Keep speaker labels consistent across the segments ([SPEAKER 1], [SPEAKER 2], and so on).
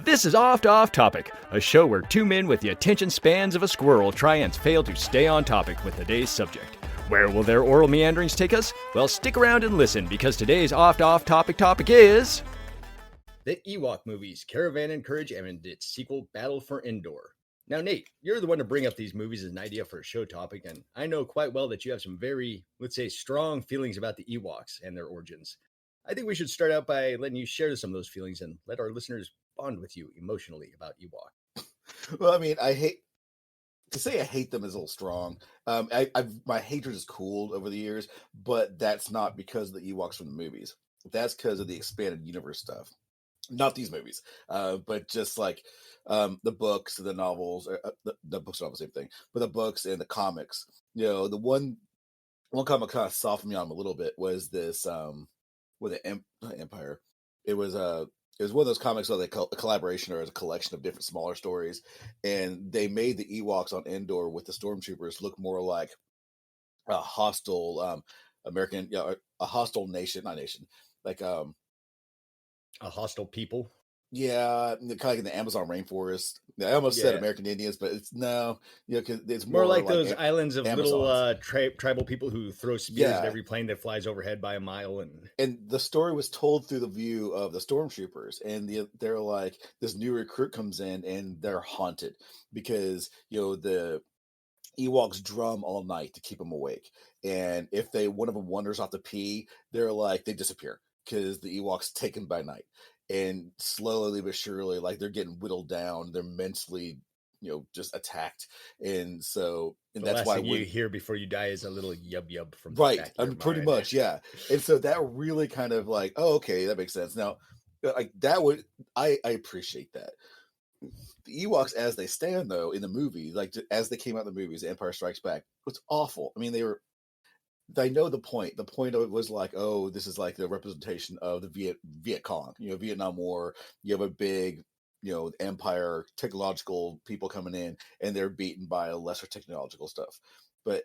[SPEAKER 1] This is Off Topic, a show where two men with the attention spans of a squirrel try and fail to stay on topic with today's subject. Where will their oral meanderings take us? Well, stick around and listen, because today's Off topic is... the Ewok Movies, Caravan and Courage, and its sequel, Battle for Endor. Now, Nate, you're the one to bring up these movies as an idea for a show topic, and I know quite well that you have some very, let's say, strong feelings about the Ewoks and their origins. I think we should start out by letting you share some of those feelings and let our listeners bond with you emotionally about Ewok.
[SPEAKER 2] Well, I mean, I hate them is a little strong. My hatred has cooled over the years, but that's not because of the Ewoks from the movies. That's because of the expanded universe stuff. Not these movies, but just like the books, the novels. The books are all the same thing, but the books and the comics. You know, the one comic kind of softened me on them a little bit was this with the Empire. It was one of those comics where they a collaboration or as a collection of different smaller stories, and they made the Ewoks on Endor with the stormtroopers look more like a hostile American, a hostile nation, not nation, like
[SPEAKER 1] a hostile people.
[SPEAKER 2] Yeah, kind of like in the Amazon rainforest. I almost said American Indians, but it's no, because it's
[SPEAKER 1] more like those islands of
[SPEAKER 2] Amazons.
[SPEAKER 1] Little tribal people who throw spears at every plane that flies overhead by a mile.
[SPEAKER 2] And the story was told through the view of the stormtroopers, and they're like, this new recruit comes in, and they're haunted because the Ewoks drum all night to keep them awake, and if one of them wanders off to pee, they disappear because the Ewoks take them by night. And slowly but surely, like, they're getting whittled down. They're mentally, just attacked. And so, and
[SPEAKER 1] the
[SPEAKER 2] that's
[SPEAKER 1] last
[SPEAKER 2] why
[SPEAKER 1] thing you hear before you die is a little yub from
[SPEAKER 2] right.
[SPEAKER 1] The back of your
[SPEAKER 2] Pretty
[SPEAKER 1] mind.
[SPEAKER 2] much, yeah. And so that really kind of like, oh, okay, that makes sense. Now, like that would I appreciate that. The Ewoks as they stand though in the movie, like as they came out in the movies, Empire Strikes Back, it's awful. I mean, I know the point. The point of it was like, oh, this is like the representation of the Viet Cong, Vietnam War. You have a big, empire, technological people coming in, and they're beaten by lesser technological stuff. But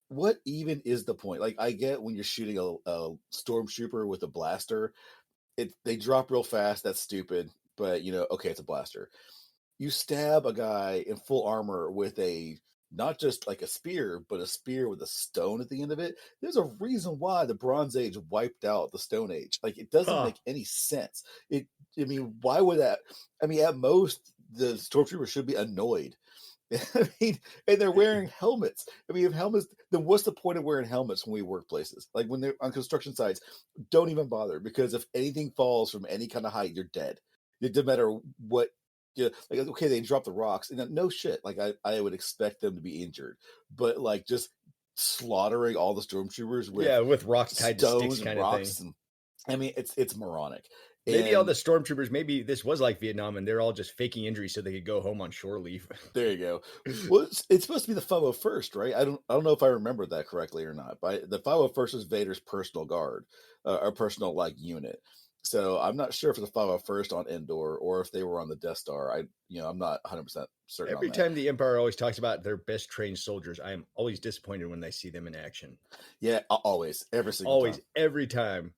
[SPEAKER 2] what even is the point? Like, I get when you're shooting a stormtrooper with a blaster, they drop real fast. That's stupid. But okay, it's a blaster. You stab a guy in full armor with not just like a spear, but a spear with a stone at the end of it. There's a reason why the Bronze Age wiped out the Stone Age. Like, it doesn't make any sense. Why would that? I mean, at most, the stormtroopers should be annoyed. I mean, and they're wearing helmets. I mean, if helmets, then what's the point of wearing helmets when we work places? Like when they're on construction sites, don't even bother, because if anything falls from any kind of height, you're dead. It doesn't matter what. Yeah, like, okay, they drop the rocks, and no shit. Like, I would expect them to be injured, but like just slaughtering all the stormtroopers with
[SPEAKER 1] rocks tied to sticks, kind of thing.
[SPEAKER 2] And, I mean, it's moronic.
[SPEAKER 1] Maybe all the stormtroopers, maybe this was like Vietnam, and they're all just faking injuries so they could go home on shore leave.
[SPEAKER 2] There you go. Well, it's supposed to be the 501st, right? I don't know if I remember that correctly or not. But the 501st is Vader's personal guard, or personal like unit. So I'm not sure if it's the 501st on Endor or if they were on the Death Star. I'm not 100% certain.
[SPEAKER 1] Every time the Empire always talks about their best trained soldiers, I am always disappointed when I see them in action.
[SPEAKER 2] Yeah, always,
[SPEAKER 1] every time.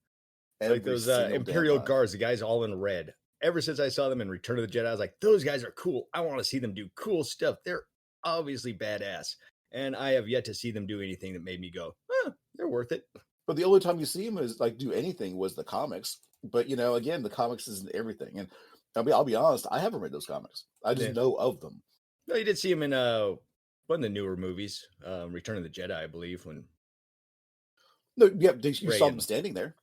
[SPEAKER 1] Like those Imperial Guards, the guys all in red. Ever since I saw them in Return of the Jedi, I was like, those guys are cool. I want to see them do cool stuff. They're obviously badass, and I have yet to see them do anything that made me go, they're worth it.
[SPEAKER 2] But the only time you see them is like do anything was the comics. But again, the comics isn't everything. And I'll be honest, I haven't read those comics. I just know of them.
[SPEAKER 1] No, you did see them in one of the newer movies, Return of the Jedi, I believe.
[SPEAKER 2] You saw them standing there.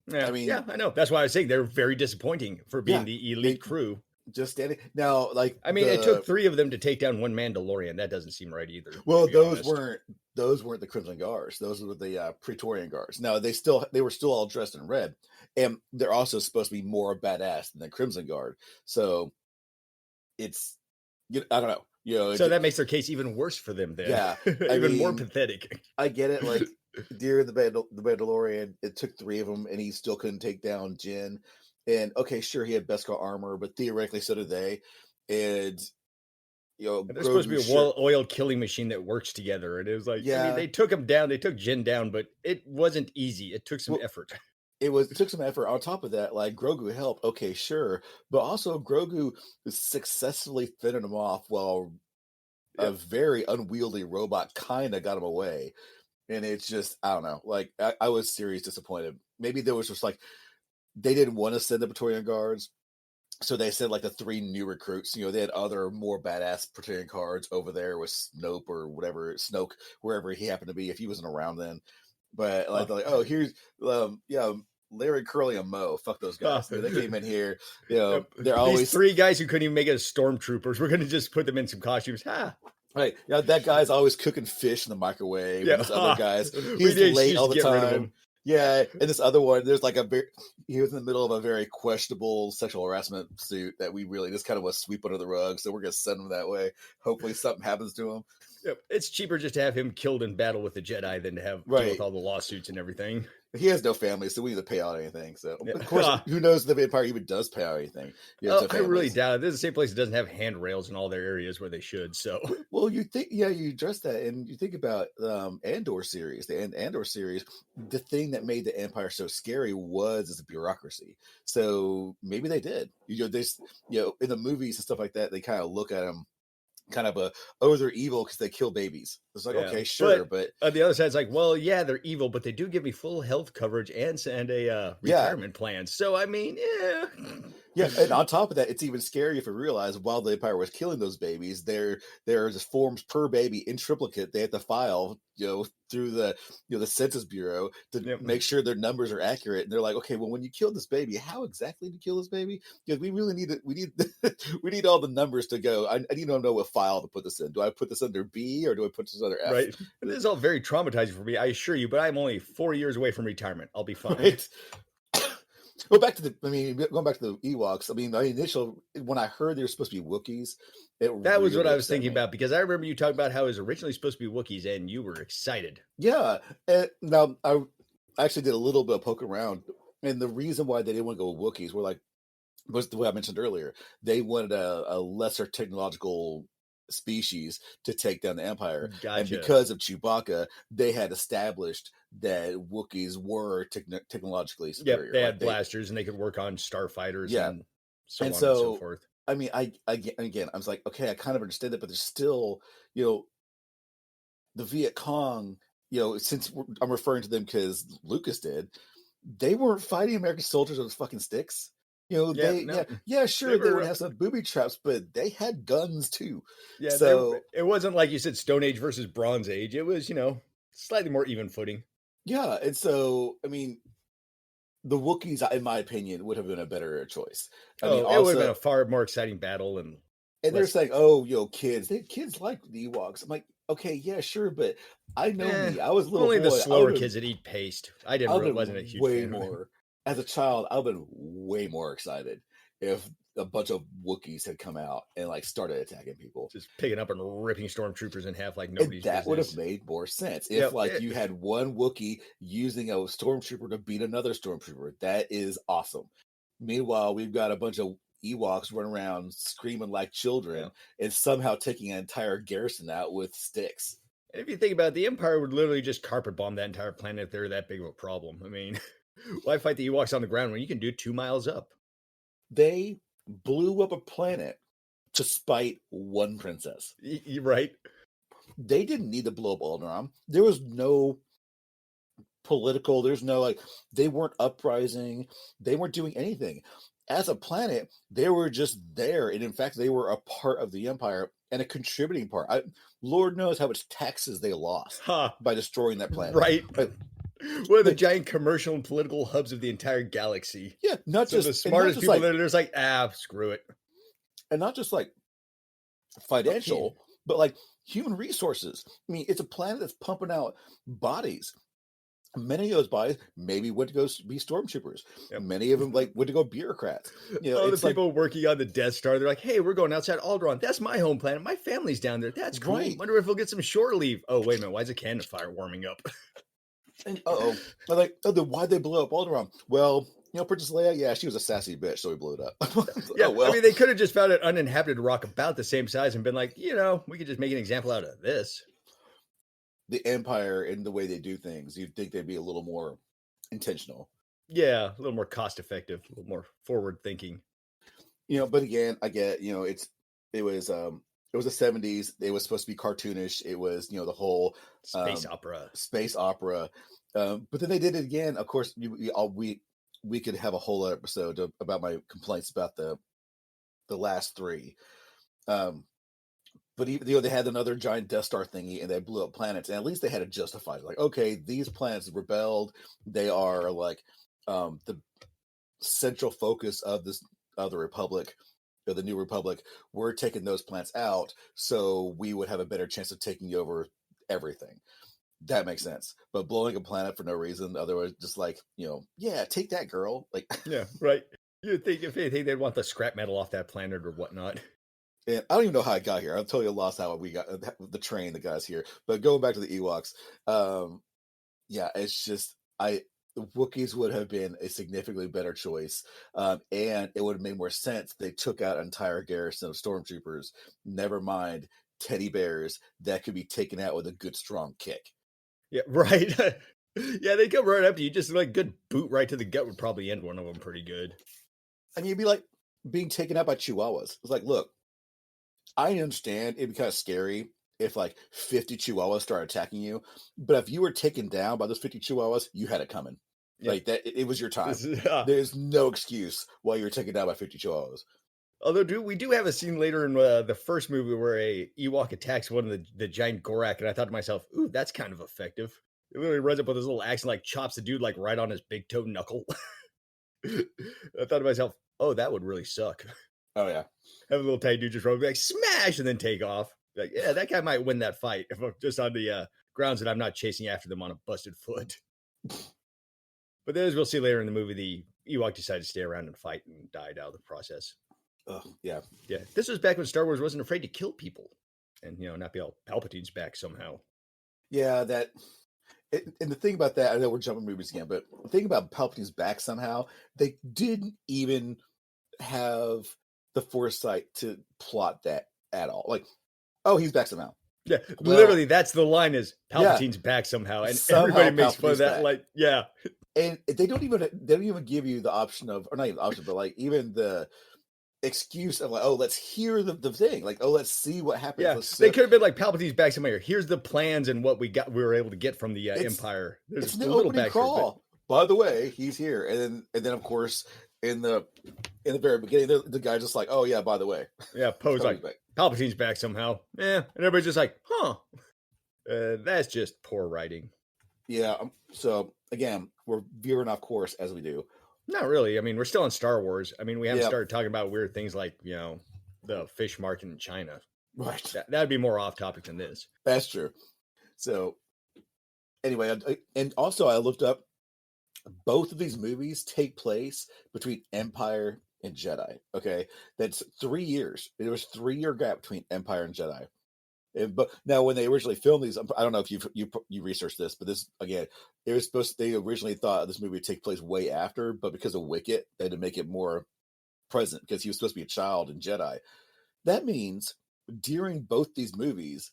[SPEAKER 1] Yeah, I know. That's why I was saying they're very disappointing for being the elite crew.
[SPEAKER 2] Just standing now, like
[SPEAKER 1] it took 3 of them to take down 1 Mandalorian. That doesn't seem right either.
[SPEAKER 2] Well, those weren't the Crimson Guards. Those were the Praetorian Guards. Now they were still all dressed in red, and they're also supposed to be more badass than the Crimson Guard. So it's I don't know.
[SPEAKER 1] So that makes their case even worse for them. Then, even more pathetic.
[SPEAKER 2] I get it. Like during the Mandalorian, it took 3 of them, and he still couldn't take down Jin. And okay, sure, he had Beskar armor, but theoretically, so did they. And
[SPEAKER 1] there's supposed to be a oil killing machine that works together, and it was like, they took him down. They took Jin down, but it wasn't easy. It took some effort.
[SPEAKER 2] it took some effort. On top of that, like Grogu helped, okay, sure, but also Grogu successfully fending him off while a
[SPEAKER 1] Yep.
[SPEAKER 2] very unwieldy robot kind of got him away. And it's just, I don't know. Like, I was seriously disappointed. Maybe there was just like, they didn't want to send the Praetorian Guards. So they sent like the 3 new recruits. They had other more badass Praetorian Guards over there with Snoke or whatever, Snoke, wherever he happened to be, if he wasn't around then. But like, they're like, oh, here's, Larry, Curly, and Mo. Fuck those guys. They came in here.
[SPEAKER 1] Yep.
[SPEAKER 2] They're
[SPEAKER 1] These
[SPEAKER 2] always
[SPEAKER 1] 3 guys who couldn't even make it as stormtroopers. We're gonna just put them in some costumes.
[SPEAKER 2] right. Yeah, that guy's always cooking fish in the microwave.
[SPEAKER 1] Yeah.
[SPEAKER 2] And this other guy's
[SPEAKER 1] We
[SPEAKER 2] he's
[SPEAKER 1] need
[SPEAKER 2] late
[SPEAKER 1] to
[SPEAKER 2] all the
[SPEAKER 1] get rid of
[SPEAKER 2] time.
[SPEAKER 1] him.
[SPEAKER 2] Yeah, and this other one, there's like he was in the middle of a very questionable sexual harassment suit that we really just kind of want to sweep under the rug. So we're gonna send him that way. Hopefully something happens to him.
[SPEAKER 1] Yep. It's cheaper just to have him killed in battle with the Jedi than to have deal
[SPEAKER 2] Right.
[SPEAKER 1] with all the lawsuits and everything.
[SPEAKER 2] He has no family, so we need to pay out anything. So
[SPEAKER 1] Yeah.
[SPEAKER 2] of course, who knows if the Empire even does pay out anything?
[SPEAKER 1] I really doubt it. This is the same place that doesn't have handrails in all their areas where they should. So,
[SPEAKER 2] well, you think, you address that, and you think about Andor series, the Andor series. The thing that made the Empire so scary was its bureaucracy. So maybe they did. There's in the movies and stuff like that, they kind of look at them kind of they're evil because they kill babies. It's like, okay, sure, but
[SPEAKER 1] on the other side, it's like, well, yeah, they're evil, but they do give me full health coverage and a retirement plan. So I mean,
[SPEAKER 2] yeah, and on top of that, it's even scary if you realize while the Empire was killing those babies, there's forms per baby in triplicate they have to file, through the the Census Bureau to make sure their numbers are accurate. And they're like, okay, well, when you killed this baby, how exactly did you kill this baby? Because we really need it. We need all the numbers to go. I need to know what file to put this in. Do I put this under B or do I put this under F?
[SPEAKER 1] Right. And this is all very traumatizing for me, I assure you. But I'm only 4 years away from retirement. I'll be fine.
[SPEAKER 2] Right. Going back to the Ewoks. I mean, my initial when I heard they were supposed to be Wookiees,
[SPEAKER 1] that was what I was thinking about, because I remember you talking about how it was originally supposed to be Wookiees, and you were excited.
[SPEAKER 2] Yeah, and now I actually did a little bit of poke around, and the reason why they didn't want to go with Wookiees was the way I mentioned earlier. They wanted a lesser technological species to take down the Empire.
[SPEAKER 1] Gotcha.
[SPEAKER 2] And because of Chewbacca, they had established that Wookiees were technologically superior.
[SPEAKER 1] Yep, they had blasters and they could work on starfighters and so on and so forth.
[SPEAKER 2] I mean, I was like, okay, I kind of understand that, but there's still, the Viet Cong, since I'm referring to them because Lucas did, they weren't fighting American soldiers with fucking sticks. Sure, they would have some booby traps, but they had guns too.
[SPEAKER 1] Yeah, so it wasn't like you said Stone Age versus Bronze Age. It was, slightly more even footing. Yeah,
[SPEAKER 2] and so I mean, the Wookiees, in my opinion, would have been a better choice.
[SPEAKER 1] I mean, it would have been a far more exciting battle, and
[SPEAKER 2] they're saying, "Oh, kids like the Ewoks." I'm like, okay, yeah, sure, but I know me. I was a little
[SPEAKER 1] only
[SPEAKER 2] boy.
[SPEAKER 1] The slower kids that eat paste. Wasn't a huge fan
[SPEAKER 2] more. As a child, I've been way more excited if a bunch of Wookiees had come out and started attacking people,
[SPEAKER 1] just picking up and ripping stormtroopers in half like nobody's business.
[SPEAKER 2] That would have made more sense if you had one Wookiee using a stormtrooper to beat another stormtrooper. That is awesome. Meanwhile, we've got a bunch of Ewoks running around screaming like children and somehow taking an entire garrison out with sticks.
[SPEAKER 1] And if you think about it, the Empire would literally just carpet bomb that entire planet if they're that big of a problem. I mean, why fight the Ewoks on the ground when you can do 2 miles up?
[SPEAKER 2] They blew up a planet to spite one princess.
[SPEAKER 1] You're right.
[SPEAKER 2] They didn't need to blow up Alderaan. There was no political, there's no they weren't uprising. They weren't doing anything. As a planet, they were just there. And in fact, they were a part of the Empire and a contributing part. Lord knows how much taxes they lost by destroying that planet.
[SPEAKER 1] Right. One of the giant commercial and political hubs of the entire galaxy.
[SPEAKER 2] Yeah, not just
[SPEAKER 1] the smartest people that are just like, screw it.
[SPEAKER 2] And not just financial, but human resources. I mean, it's a planet that's pumping out bodies. Many of those bodies maybe went to go be stormtroopers. Yep. Many of them went to go bureaucrats.
[SPEAKER 1] The people working on the Death Star, they're like, hey, we're going outside Alderaan. That's my home planet. My family's down there. That's cool. Right. Wonder if we'll get some shore leave. Oh, wait a minute. Why is a cannon fire warming up?
[SPEAKER 2] And then why'd they blow up Alderaan? Well, Princess Leia, she was a sassy bitch, so we blew it up.
[SPEAKER 1] I mean, they could have just found an uninhabited rock about the same size and been like, we could just make an example out of this.
[SPEAKER 2] The Empire and the way they do things, you'd think they'd be a little more intentional.
[SPEAKER 1] Yeah, a little more cost effective, a little more forward thinking.
[SPEAKER 2] But again, I get, it was the 70s. It was supposed to be cartoonish. It was, the whole
[SPEAKER 1] Space
[SPEAKER 2] um
[SPEAKER 1] opera.
[SPEAKER 2] space opera. But then they did it again. Of course, we could have a whole episode about my complaints about the last three. Um but even they had another giant Death Star thingy and they blew up planets, and at least they had it justified. Like, okay, these planets rebelled. They are like the central focus of this of the Republic, or the New Republic. We're taking those planets out, so we would have a better chance of taking over everything. That makes sense. But blowing a planet for no reason, otherwise, just like, yeah, take that, girl. Like,
[SPEAKER 1] Yeah, right. You'd think if anything, they'd want the scrap metal off that planet or whatnot.
[SPEAKER 2] and I don't even know how I got here. I'm totally lost how we got the train that got us here. But going back to the Ewoks, um, yeah, it's just the Wookiees would have been a significantly better choice, and it would have made more sense. They took out an entire garrison of stormtroopers. Never mind teddy bears that could be taken out with a good strong kick.
[SPEAKER 1] Yeah, right. Yeah, they come right up to you. Just like good boot right to the gut would probably end one of them pretty good.
[SPEAKER 2] I mean, it'd be like being taken out by chihuahuas. It's like, look, I understand it'd be kind of scary if like 50 chihuahuas start attacking you, but if you were taken down by those 50 chihuahuas, you had it coming.
[SPEAKER 1] Yeah.
[SPEAKER 2] Like that, it was your time.
[SPEAKER 1] This is,
[SPEAKER 2] There's no excuse why you were taken down by 50 chihuahuas.
[SPEAKER 1] although we do have a scene later in the first movie where a Ewok attacks one of the giant Gorak, and I thought to myself, "Ooh, that's kind of effective." It literally runs up with his little axe and like chops the dude like right on his big toe knuckle. I thought to myself, "Oh, that would really suck."
[SPEAKER 2] Oh yeah.
[SPEAKER 1] Have a little tiny dude just run like smash and then take off. Like, yeah, that guy might win that fight if I'm just on the grounds that I'm not chasing after them on a busted foot. But then, as we'll see later in the movie, the Ewok decided to stay around and fight and died out of the process.
[SPEAKER 2] Yeah.
[SPEAKER 1] Yeah, this was back when Star Wars wasn't afraid to kill people, and not be all Palpatine's back somehow.
[SPEAKER 2] Yeah, and the thing about that, I know we're jumping movies again, but the thing about Palpatine's back somehow, they didn't even have the foresight to plot that at all. Like, oh, he's back somehow.
[SPEAKER 1] Yeah,
[SPEAKER 2] Well,
[SPEAKER 1] literally, that's the line is
[SPEAKER 2] yeah.
[SPEAKER 1] Palpatine's back somehow, and
[SPEAKER 2] Somehow
[SPEAKER 1] everybody makes fun of
[SPEAKER 2] Palpatine's
[SPEAKER 1] that.
[SPEAKER 2] back.
[SPEAKER 1] Like, yeah,
[SPEAKER 2] And they don't even give you the option of, or not even the option, but like even the excuse of like, oh, let's hear the thing. Like, oh, let's see what happens.
[SPEAKER 1] yeah.
[SPEAKER 2] Let's
[SPEAKER 1] They could have been like Palpatine's back somewhere. Here's the plans and what we were able to get from the Empire. There's
[SPEAKER 2] it's
[SPEAKER 1] a
[SPEAKER 2] the
[SPEAKER 1] little
[SPEAKER 2] opening
[SPEAKER 1] backstory,
[SPEAKER 2] crawl. By the way, he's here, and then of course in the very beginning, the guy just like, oh yeah, by the way,
[SPEAKER 1] yeah, Poe's like
[SPEAKER 2] back.
[SPEAKER 1] Palpatine's back somehow. Yeah, and everybody's just like, huh. That's just poor writing.
[SPEAKER 2] Yeah. So again, we're veering off course as we do.
[SPEAKER 1] Not really. I mean, we're still on Star Wars. I mean, we haven't
[SPEAKER 2] Yeah.
[SPEAKER 1] started talking about weird things like the fish market in China.
[SPEAKER 2] Right.
[SPEAKER 1] That'd be more off topic than this.
[SPEAKER 2] That's true. So anyway, and also I looked up, both of these movies take place between Empire and Jedi. Okay, that's 3 years. There was 3 year gap between Empire and Jedi. But now, when they originally filmed these, I don't know if you researched this, but this again, it was supposed. They originally thought this movie would take place way after, but because of Wicket, they had to make it more present because he was supposed to be a child in Jedi. That means during both these movies,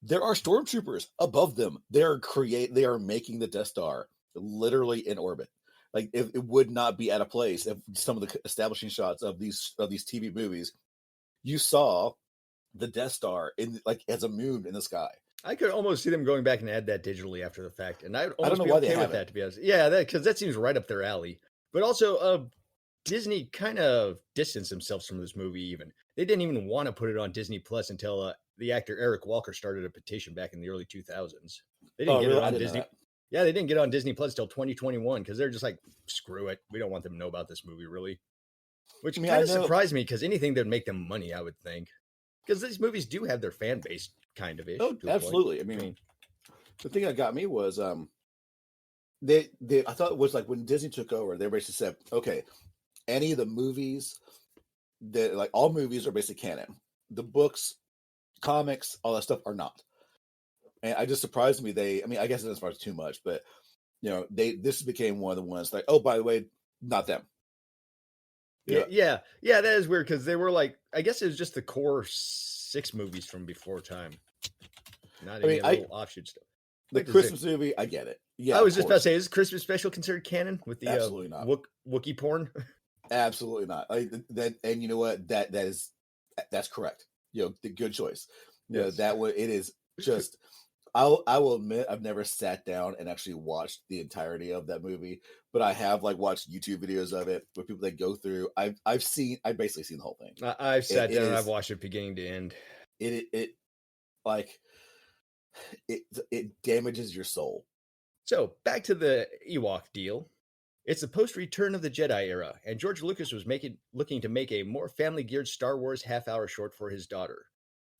[SPEAKER 2] there are stormtroopers above them. They are making the Death Star literally in orbit. Like, it would not be out of place if some of the establishing shots of these TV movies, you saw the Death Star in like as a moon in the sky.
[SPEAKER 1] I could almost see them going back and add that digitally after the fact, and I would almost
[SPEAKER 2] don't know
[SPEAKER 1] be
[SPEAKER 2] why they
[SPEAKER 1] okay with
[SPEAKER 2] haven't.
[SPEAKER 1] that, to be honest. Yeah, because that seems right up their alley. But also, Disney kind of distanced themselves from this movie. Even they didn't even want to put it on Disney Plus until the actor Eric Walker started a petition back in the early 2000s. They didn't get it on Disney. Yeah, they didn't get on Disney Plus till 2021 because they're just like, screw it. We don't want them to know about this movie, really. Which kind of surprised me, because anything that would make them money, I would think. Because these movies do have their fan base, kind of ish.
[SPEAKER 2] Oh, absolutely. I mean, the thing that got me was they I thought it was like when Disney took over, they basically said, okay, any of the movies that, like, all movies are basically canon. The books, comics, all that stuff are not. And I just surprised me. I guess it doesn't surprise too much, but this became one of the ones like, oh, by the way, not them.
[SPEAKER 1] Yeah, that is weird, because they were like, I guess it was just the core 6 movies from before time, not any little offshoot stuff.
[SPEAKER 2] The Christmas movie, I get it. Yeah,
[SPEAKER 1] I was just about to say, is Christmas special considered canon with the
[SPEAKER 2] absolutely not
[SPEAKER 1] Wookiee porn?
[SPEAKER 2] Absolutely not. And you know what? That's correct. Good choice.
[SPEAKER 1] Yes.
[SPEAKER 2] It is just. I will admit I've never sat down and actually watched the entirety of that movie, but I have watched YouTube videos of it where people that go through. I've basically seen the whole thing.
[SPEAKER 1] I've sat down and I've watched it beginning to end.
[SPEAKER 2] It damages your soul.
[SPEAKER 1] So back to the Ewok deal. It's the post-Return of the Jedi era, and George Lucas was looking to make a more family-geared Star Wars half-hour short for his daughter.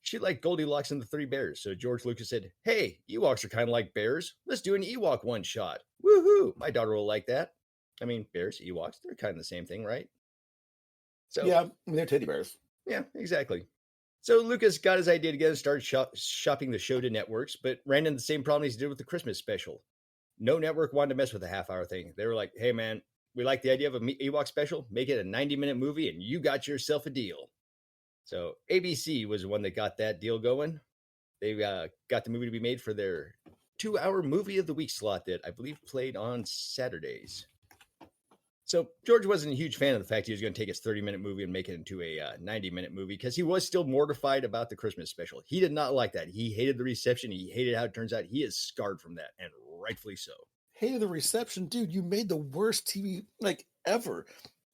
[SPEAKER 1] She liked Goldilocks and the Three Bears, so George Lucas said, "Hey, Ewoks are kind of like bears. Let's do an Ewok one-shot. Woohoo! My daughter will like that." I mean, bears, Ewoks, they're kind of the same thing, right? So
[SPEAKER 2] yeah, they're teddy bears.
[SPEAKER 1] Yeah, exactly. So Lucas got his idea together, started shopping the show to networks, but ran into the same problem he did with the Christmas special. No network wanted to mess with the half-hour thing. They were like, "Hey, man, we like the idea of an Ewok special. Make it a 90-minute movie, and you got yourself a deal." So ABC was the one that got that deal going. They got the movie to be made for their 2-hour movie of the week slot that I believe played on Saturdays. So George wasn't a huge fan of the fact he was going to take his 30-minute movie and make it into a 90-minute movie because he was still mortified about the Christmas special. He did not like that. He hated the reception. He hated how it turns out. He is scarred from that, and rightfully so.
[SPEAKER 2] Hated the reception? Dude, you made the worst TV ever.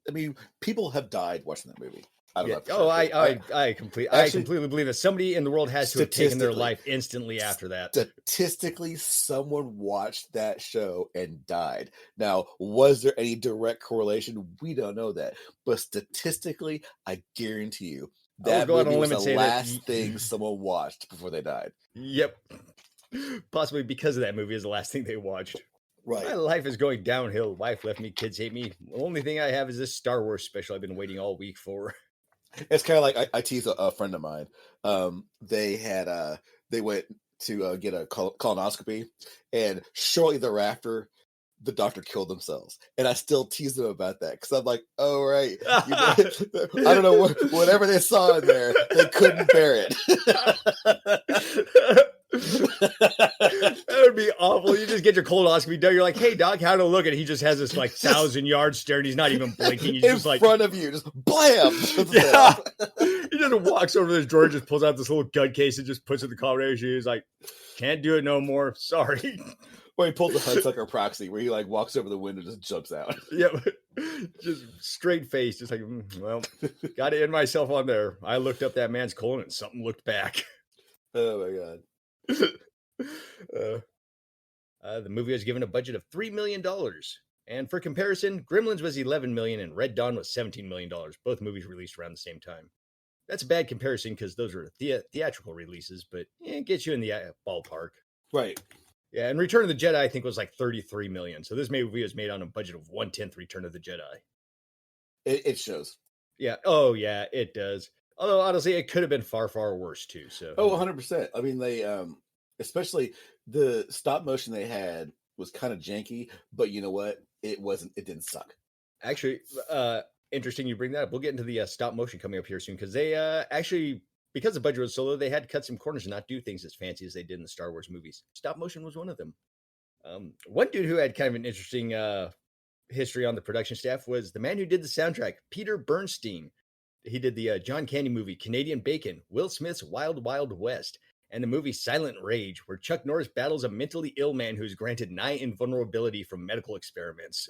[SPEAKER 2] I mean, people have died watching that movie. I don't know.
[SPEAKER 1] I completely believe that somebody in the world has to have taken their life instantly after that.
[SPEAKER 2] Statistically, someone watched that show and died. Now, was there any direct correlation? We don't know that. But statistically, I guarantee you that movie was the last thing someone watched before they died.
[SPEAKER 1] Yep. Possibly because of that movie is the last thing they watched.
[SPEAKER 2] Right.
[SPEAKER 1] My life is going downhill. Wife left me. Kids hate me. The only thing I have is this Star Wars special I've been waiting all week for.
[SPEAKER 2] It's kind of like I tease a friend of mine. They went to get a colonoscopy, and shortly thereafter, the doctor killed themselves. And I still tease them about that because I'm like, "Oh right, I don't know whatever they saw in there, they couldn't bear it."
[SPEAKER 1] That would be awful. You just get your colonoscopy done. You're like, "Hey, doc, how to look?" And he just has this 1,000-yard stare, and he's not even blinking. He's just
[SPEAKER 2] in front of you, just blam.
[SPEAKER 1] Yeah. He just walks over to this drawer, just pulls out this little gun case, and just puts it in the collar. He's like, "Can't do it no more. Sorry."
[SPEAKER 2] Or he pulls the Hudsucker proxy, where he walks over the window, and just jumps out.
[SPEAKER 1] Yep, just straight face, just well, got to end myself on there. I looked up that man's colon, and something looked back.
[SPEAKER 2] Oh my god.
[SPEAKER 1] The movie was given a budget of $3 million. And for comparison, Gremlins was $11 million and Red Dawn was $17 million. Both movies released around the same time. That's a bad comparison because those are theatrical releases, but it gets you in the ballpark.
[SPEAKER 2] Right.
[SPEAKER 1] Yeah, and Return of the Jedi, I think, was $33 million. So this movie was made on a budget of 1/10 Return of the Jedi.
[SPEAKER 2] It shows.
[SPEAKER 1] Yeah. Oh, yeah, it does. Although, honestly, it could have been far, far worse, too. So.
[SPEAKER 2] Oh, 100%. I mean, they, especially the stop motion they had was kind of janky, but you know what? It didn't suck.
[SPEAKER 1] Actually, interesting you bring that up. We'll get into the stop motion coming up here soon because they actually, because the budget was so low, they had to cut some corners and not do things as fancy as they did in the Star Wars movies. Stop motion was one of them. One dude who had kind of an interesting history on the production staff was the man who did the soundtrack, Peter Bernstein. He did the John Candy movie, Canadian Bacon, Will Smith's Wild Wild West, and the movie Silent Rage, where Chuck Norris battles a mentally ill man who's granted nigh invulnerability from medical experiments.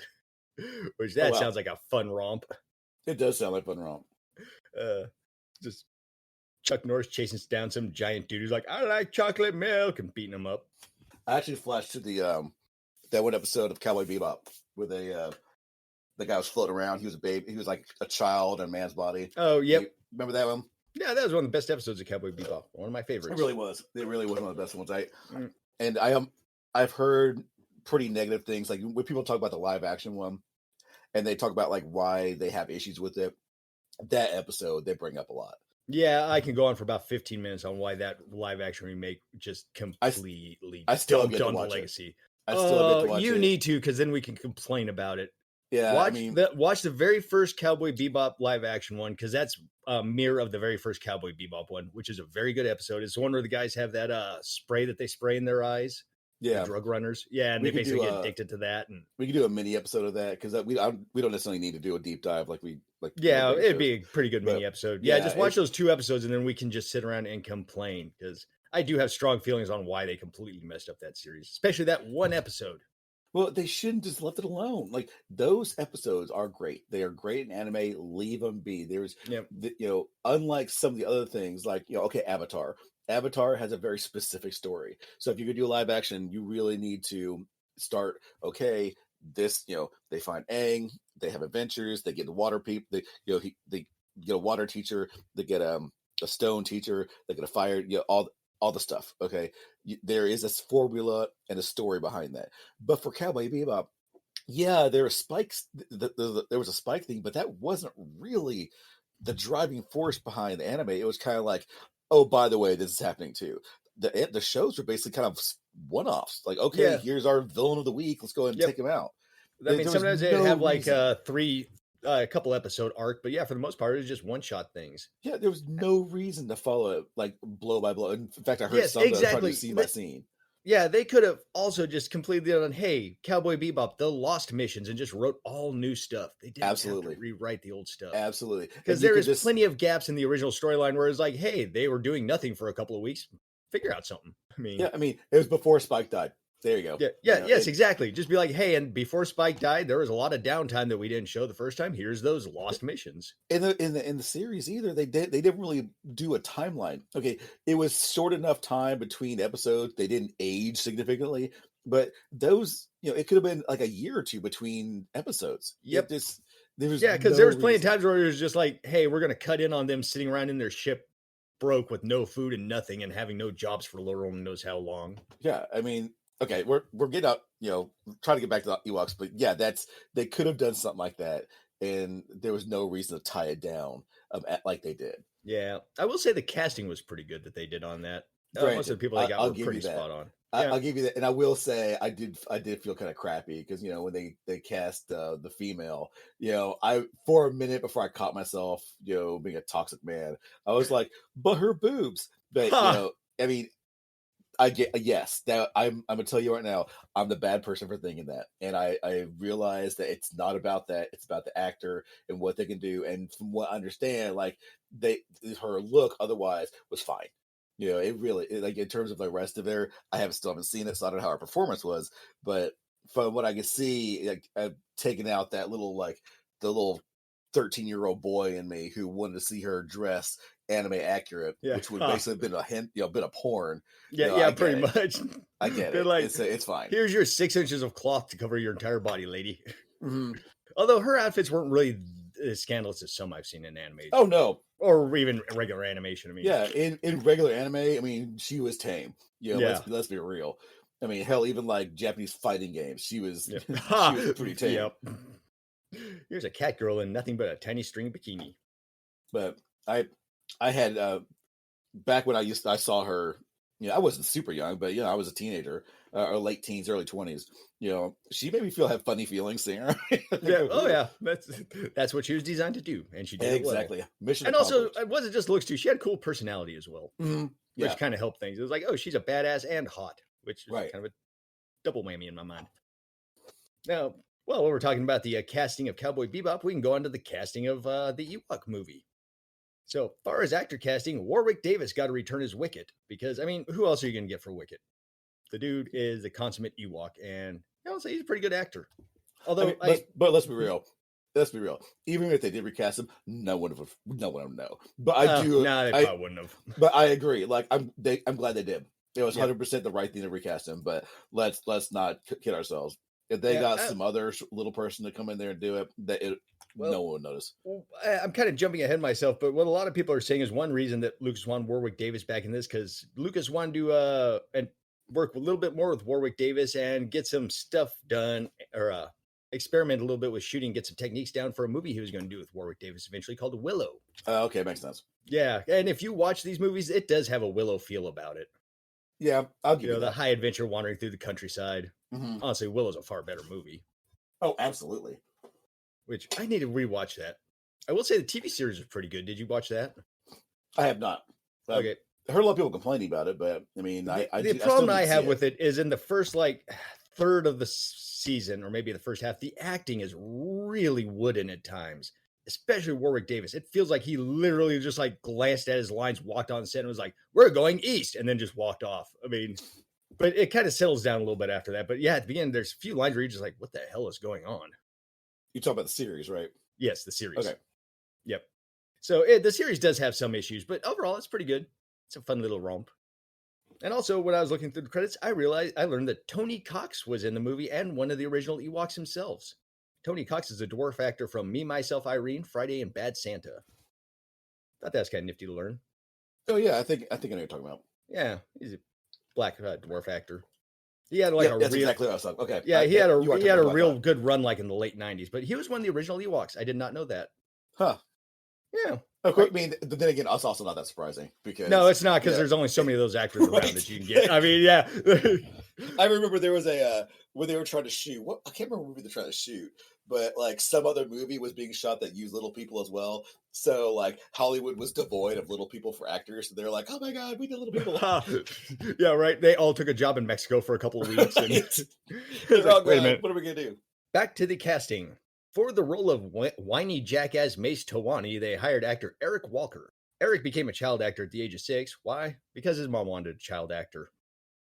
[SPEAKER 1] Which sounds like a fun romp.
[SPEAKER 2] It does sound like fun romp.
[SPEAKER 1] Just Chuck Norris chasing down some giant dude who's like, "I like chocolate milk," and beating him up.
[SPEAKER 2] I actually flashed to the that one episode of Cowboy Bebop where the guy was floating around. He was a baby. He was like a child in a man's body.
[SPEAKER 1] Oh, yep.
[SPEAKER 2] Remember that one?
[SPEAKER 1] Yeah, that was one of the best episodes of Cowboy Bebop. One of my favorites.
[SPEAKER 2] It really was. It really was one of the best ones. I've heard pretty negative things. Like when people talk about the live action one, and they talk about why they have issues with it. That episode they bring up a lot.
[SPEAKER 1] Yeah, I can go on for about 15 minutes on why that live action remake just completely
[SPEAKER 2] dumped
[SPEAKER 1] on the legacy.
[SPEAKER 2] I still have to watch it.
[SPEAKER 1] You need to, because then we can complain about it.
[SPEAKER 2] Yeah,
[SPEAKER 1] watch the very first Cowboy Bebop live action one, because that's a mirror of the very first Cowboy Bebop one, which is a very good episode. It's the one where the guys have that spray that they spray in their eyes.
[SPEAKER 2] Yeah,
[SPEAKER 1] drug runners. Yeah, and
[SPEAKER 2] we
[SPEAKER 1] they
[SPEAKER 2] could
[SPEAKER 1] basically
[SPEAKER 2] do
[SPEAKER 1] get
[SPEAKER 2] a
[SPEAKER 1] addicted to that. And
[SPEAKER 2] we could do a mini episode of that because we don't necessarily need to do a deep dive like
[SPEAKER 1] yeah,
[SPEAKER 2] regular
[SPEAKER 1] it'd
[SPEAKER 2] shows.
[SPEAKER 1] be a pretty good
[SPEAKER 2] But
[SPEAKER 1] mini episode. Yeah,
[SPEAKER 2] yeah,
[SPEAKER 1] just watch those 2 episodes and then we can just sit around and complain because I do have strong feelings on why they completely messed up that series, especially that one episode.
[SPEAKER 2] well, they shouldn't just left it alone. Like those episodes are great. They are great in anime. Leave them be.
[SPEAKER 1] Yep.
[SPEAKER 2] Unlike some of the other things, like okay, Avatar. Avatar has a very specific story. So if you could do live action, you really need to start. Okay, this they find Aang. They have adventures. They get the water people. They get a water teacher. They get a stone teacher. They get a fire. All the stuff. Okay, there is a formula and a story behind that. But for Cowboy Bebop, yeah, there were spikes. There was a spike thing, but that wasn't really the driving force behind the anime. It was kind of like, oh, by the way, this is happening too. The shows were basically kind of one-offs. Like, okay,
[SPEAKER 1] Yeah.
[SPEAKER 2] here's our villain of the week. Let's go ahead and
[SPEAKER 1] Yep.
[SPEAKER 2] take him out.
[SPEAKER 1] I mean,
[SPEAKER 2] There was
[SPEAKER 1] sometimes they
[SPEAKER 2] no
[SPEAKER 1] have like
[SPEAKER 2] reason.
[SPEAKER 1] a couple episode arc, but yeah, for the most part, it's just one shot things.
[SPEAKER 2] Yeah, there was no reason to follow it like blow by blow. In fact, I heard
[SPEAKER 1] Yes,
[SPEAKER 2] some that are trying to do
[SPEAKER 1] exactly.
[SPEAKER 2] scene by scene.
[SPEAKER 1] Yeah, they could have also just completely done, hey, Cowboy Bebop, the lost missions, and just wrote all new stuff. They didn't have to
[SPEAKER 2] Absolutely.
[SPEAKER 1] rewrite the old stuff.
[SPEAKER 2] Absolutely.
[SPEAKER 1] Because
[SPEAKER 2] And you
[SPEAKER 1] there
[SPEAKER 2] could
[SPEAKER 1] is
[SPEAKER 2] just
[SPEAKER 1] plenty of gaps in the original storyline where it's like, hey, they were doing nothing for a couple of weeks. Figure out something.
[SPEAKER 2] yeah, I mean, it was before Spike died. There you go.
[SPEAKER 1] Yes, exactly. Just be like, hey, and before Spike died, there was a lot of downtime that we didn't show the first time. Here's those lost missions.
[SPEAKER 2] In the series either, they didn't really do a timeline. Okay, it was short enough time between episodes. They didn't age significantly, but those, it could have been like a year or two between episodes.
[SPEAKER 1] Yep.
[SPEAKER 2] There was
[SPEAKER 1] because
[SPEAKER 2] no
[SPEAKER 1] there was plenty of
[SPEAKER 2] reason.
[SPEAKER 1] times where it was just like, hey, we're gonna cut in on them sitting around in their ship broke with no food and nothing and having no jobs for Lord only knows how long.
[SPEAKER 2] Yeah, I mean, okay, we're getting out, trying to get back to the Ewoks, but yeah, they could have done something like that, and there was no reason to tie it down like they did.
[SPEAKER 1] Yeah, I will say the casting was pretty good that they did on that. Most of
[SPEAKER 2] Granted,
[SPEAKER 1] the people they got
[SPEAKER 2] I'll
[SPEAKER 1] were
[SPEAKER 2] give
[SPEAKER 1] pretty
[SPEAKER 2] you that.
[SPEAKER 1] spot on.
[SPEAKER 2] I'll give you that, and I will say I did feel kind of crappy because when they cast the female, I for a minute before I caught myself, being a toxic man, I was like, but her boobs, but I mean, I get yes. That I'm gonna tell you right now, I'm the bad person for thinking that, and I realize that it's not about that. It's about the actor and what they can do. And from what I understand, like her look otherwise was fine. It really like in terms of the rest of her, I still haven't seen it, so I don't know how her performance was. But from what I can see, like I've taken out that little the little 13-year-old boy in me who wanted to see her dress anime accurate,
[SPEAKER 1] Yeah.
[SPEAKER 2] which would basically have been a hint, bit of porn.
[SPEAKER 1] Yeah,
[SPEAKER 2] I
[SPEAKER 1] pretty
[SPEAKER 2] get it.
[SPEAKER 1] much.
[SPEAKER 2] I get
[SPEAKER 1] They're
[SPEAKER 2] it.
[SPEAKER 1] like,
[SPEAKER 2] It's fine.
[SPEAKER 1] here's your 6 inches of cloth to cover your entire body, lady.
[SPEAKER 2] Mhm.
[SPEAKER 1] Although her outfits weren't really as scandalous as some I've seen in anime.
[SPEAKER 2] Oh no,
[SPEAKER 1] or even regular animation. I mean,
[SPEAKER 2] yeah. In regular anime, I mean, she was tame.
[SPEAKER 1] Yeah.
[SPEAKER 2] Let's be real. I mean, hell, even like Japanese fighting games, she was
[SPEAKER 1] Yep.
[SPEAKER 2] she was pretty tame.
[SPEAKER 1] Yep. Here's a cat girl in nothing but a tiny string bikini.
[SPEAKER 2] But I had back when I saw her. I wasn't super young, but I was a teenager, or late teens, early 20s. She made me have funny feelings seeing her.
[SPEAKER 1] Yeah. Oh yeah. That's what she was designed to do, and she did
[SPEAKER 2] exactly.
[SPEAKER 1] it well.
[SPEAKER 2] Mission
[SPEAKER 1] And also,
[SPEAKER 2] accomplished.
[SPEAKER 1] it wasn't just looks too. She had cool personality as well,
[SPEAKER 2] Yeah.
[SPEAKER 1] which kind of helped things. It was like, oh, she's a badass and hot, which is
[SPEAKER 2] Right.
[SPEAKER 1] kind of a double whammy in my mind. Now, well, we're talking about the casting of Cowboy Bebop. We can go on to the casting of the Ewok movie. So, far as actor casting, Warwick Davis got to return as Wicket because, I mean, who else are you going to get for Wicket? The dude is the consummate Ewok, and I would say he's a pretty good actor. Although,
[SPEAKER 2] but let's be real. Let's be real. Even if they did recast him, no one would know. But I do.
[SPEAKER 1] No, they probably wouldn't have.
[SPEAKER 2] But I agree. Like I'm glad they did. It was 100% the right thing to recast him. But let's not kid ourselves. If they got some other little person to come in there and do it, no one would notice.
[SPEAKER 1] Well, I'm kind of jumping ahead myself, but what a lot of people are saying is one reason that Lucas wanted Warwick Davis back in this because Lucas wanted to and work a little bit more with Warwick Davis and get some stuff done or experiment a little bit with shooting, get some techniques down for a movie he was going to do with Warwick Davis eventually called Willow.
[SPEAKER 2] Okay, makes sense.
[SPEAKER 1] Yeah, and if you watch these movies, it does have a Willow feel about it.
[SPEAKER 2] Yeah, I'll give you
[SPEAKER 1] the
[SPEAKER 2] that.
[SPEAKER 1] high adventure wandering through the countryside.
[SPEAKER 2] Mm-hmm.
[SPEAKER 1] Honestly, Willow's a far better movie.
[SPEAKER 2] Oh, absolutely.
[SPEAKER 1] Which I need to rewatch that. I will say the TV series was pretty good. Did you watch that?
[SPEAKER 2] I have not.
[SPEAKER 1] Okay.
[SPEAKER 2] I heard a lot of people complaining about it, but I mean,
[SPEAKER 1] The
[SPEAKER 2] I still
[SPEAKER 1] problem
[SPEAKER 2] need
[SPEAKER 1] I
[SPEAKER 2] to see
[SPEAKER 1] have
[SPEAKER 2] it.
[SPEAKER 1] with it is in the first like third of the season, or maybe the first half, the acting is really wooden at times, especially Warwick Davis. It feels like he literally just like glanced at his lines, walked on set, and was like, "We're going east," and then just walked off. I mean, but it kind of settles down a little bit after that. But yeah, at the beginning, there's a few lines where you're just like, "What the hell is going on?"
[SPEAKER 2] You talk about the series, right?
[SPEAKER 1] Yes, the series.
[SPEAKER 2] Okay.
[SPEAKER 1] Yep. So the series does have some issues, but overall, it's pretty good. It's a fun little romp. And also, when I was looking through the credits, I learned that Tony Cox was in the movie and one of the original Ewoks themselves. Tony Cox is a dwarf actor from Me, Myself, Irene, Friday, and Bad Santa. Thought that's kind of nifty to learn.
[SPEAKER 2] Oh yeah, I know what you're talking about.
[SPEAKER 1] Yeah, he's a black dwarf actor. He had like
[SPEAKER 2] Yeah,
[SPEAKER 1] a
[SPEAKER 2] that's
[SPEAKER 1] real,
[SPEAKER 2] exactly what I was talking. Okay,
[SPEAKER 1] yeah, he had a
[SPEAKER 2] you are
[SPEAKER 1] he
[SPEAKER 2] talking
[SPEAKER 1] had a
[SPEAKER 2] about what I
[SPEAKER 1] real
[SPEAKER 2] thought.
[SPEAKER 1] good run like in the late '90s. But he was one of the original Ewoks. I did not know that.
[SPEAKER 2] Huh.
[SPEAKER 1] Yeah.
[SPEAKER 2] Of course,
[SPEAKER 1] Right.
[SPEAKER 2] I mean, then again, it's also not that surprising because
[SPEAKER 1] No, it's not because
[SPEAKER 2] you know,
[SPEAKER 1] there's only so many of those actors around
[SPEAKER 2] right?
[SPEAKER 1] that you can get. I mean, yeah.
[SPEAKER 2] I remember there was a when they were trying to shoot. What I can't remember what movie they're trying to shoot, but like some other movie was being shot that used little people as well. So like Hollywood was devoid of little people for actors. So they're like, oh my god, we need little people.
[SPEAKER 1] Yeah, right. They all took a job in Mexico for a couple of weeks, and
[SPEAKER 2] Right?
[SPEAKER 1] it's
[SPEAKER 2] They're all
[SPEAKER 1] like, wait a
[SPEAKER 2] going,
[SPEAKER 1] minute.
[SPEAKER 2] what are we gonna do?
[SPEAKER 1] Back to the casting. For the role of whiny jackass Mace Tawani, they hired actor Eric Walker. Eric became a child actor at the age of 6. Why? Because his mom wanted a child actor.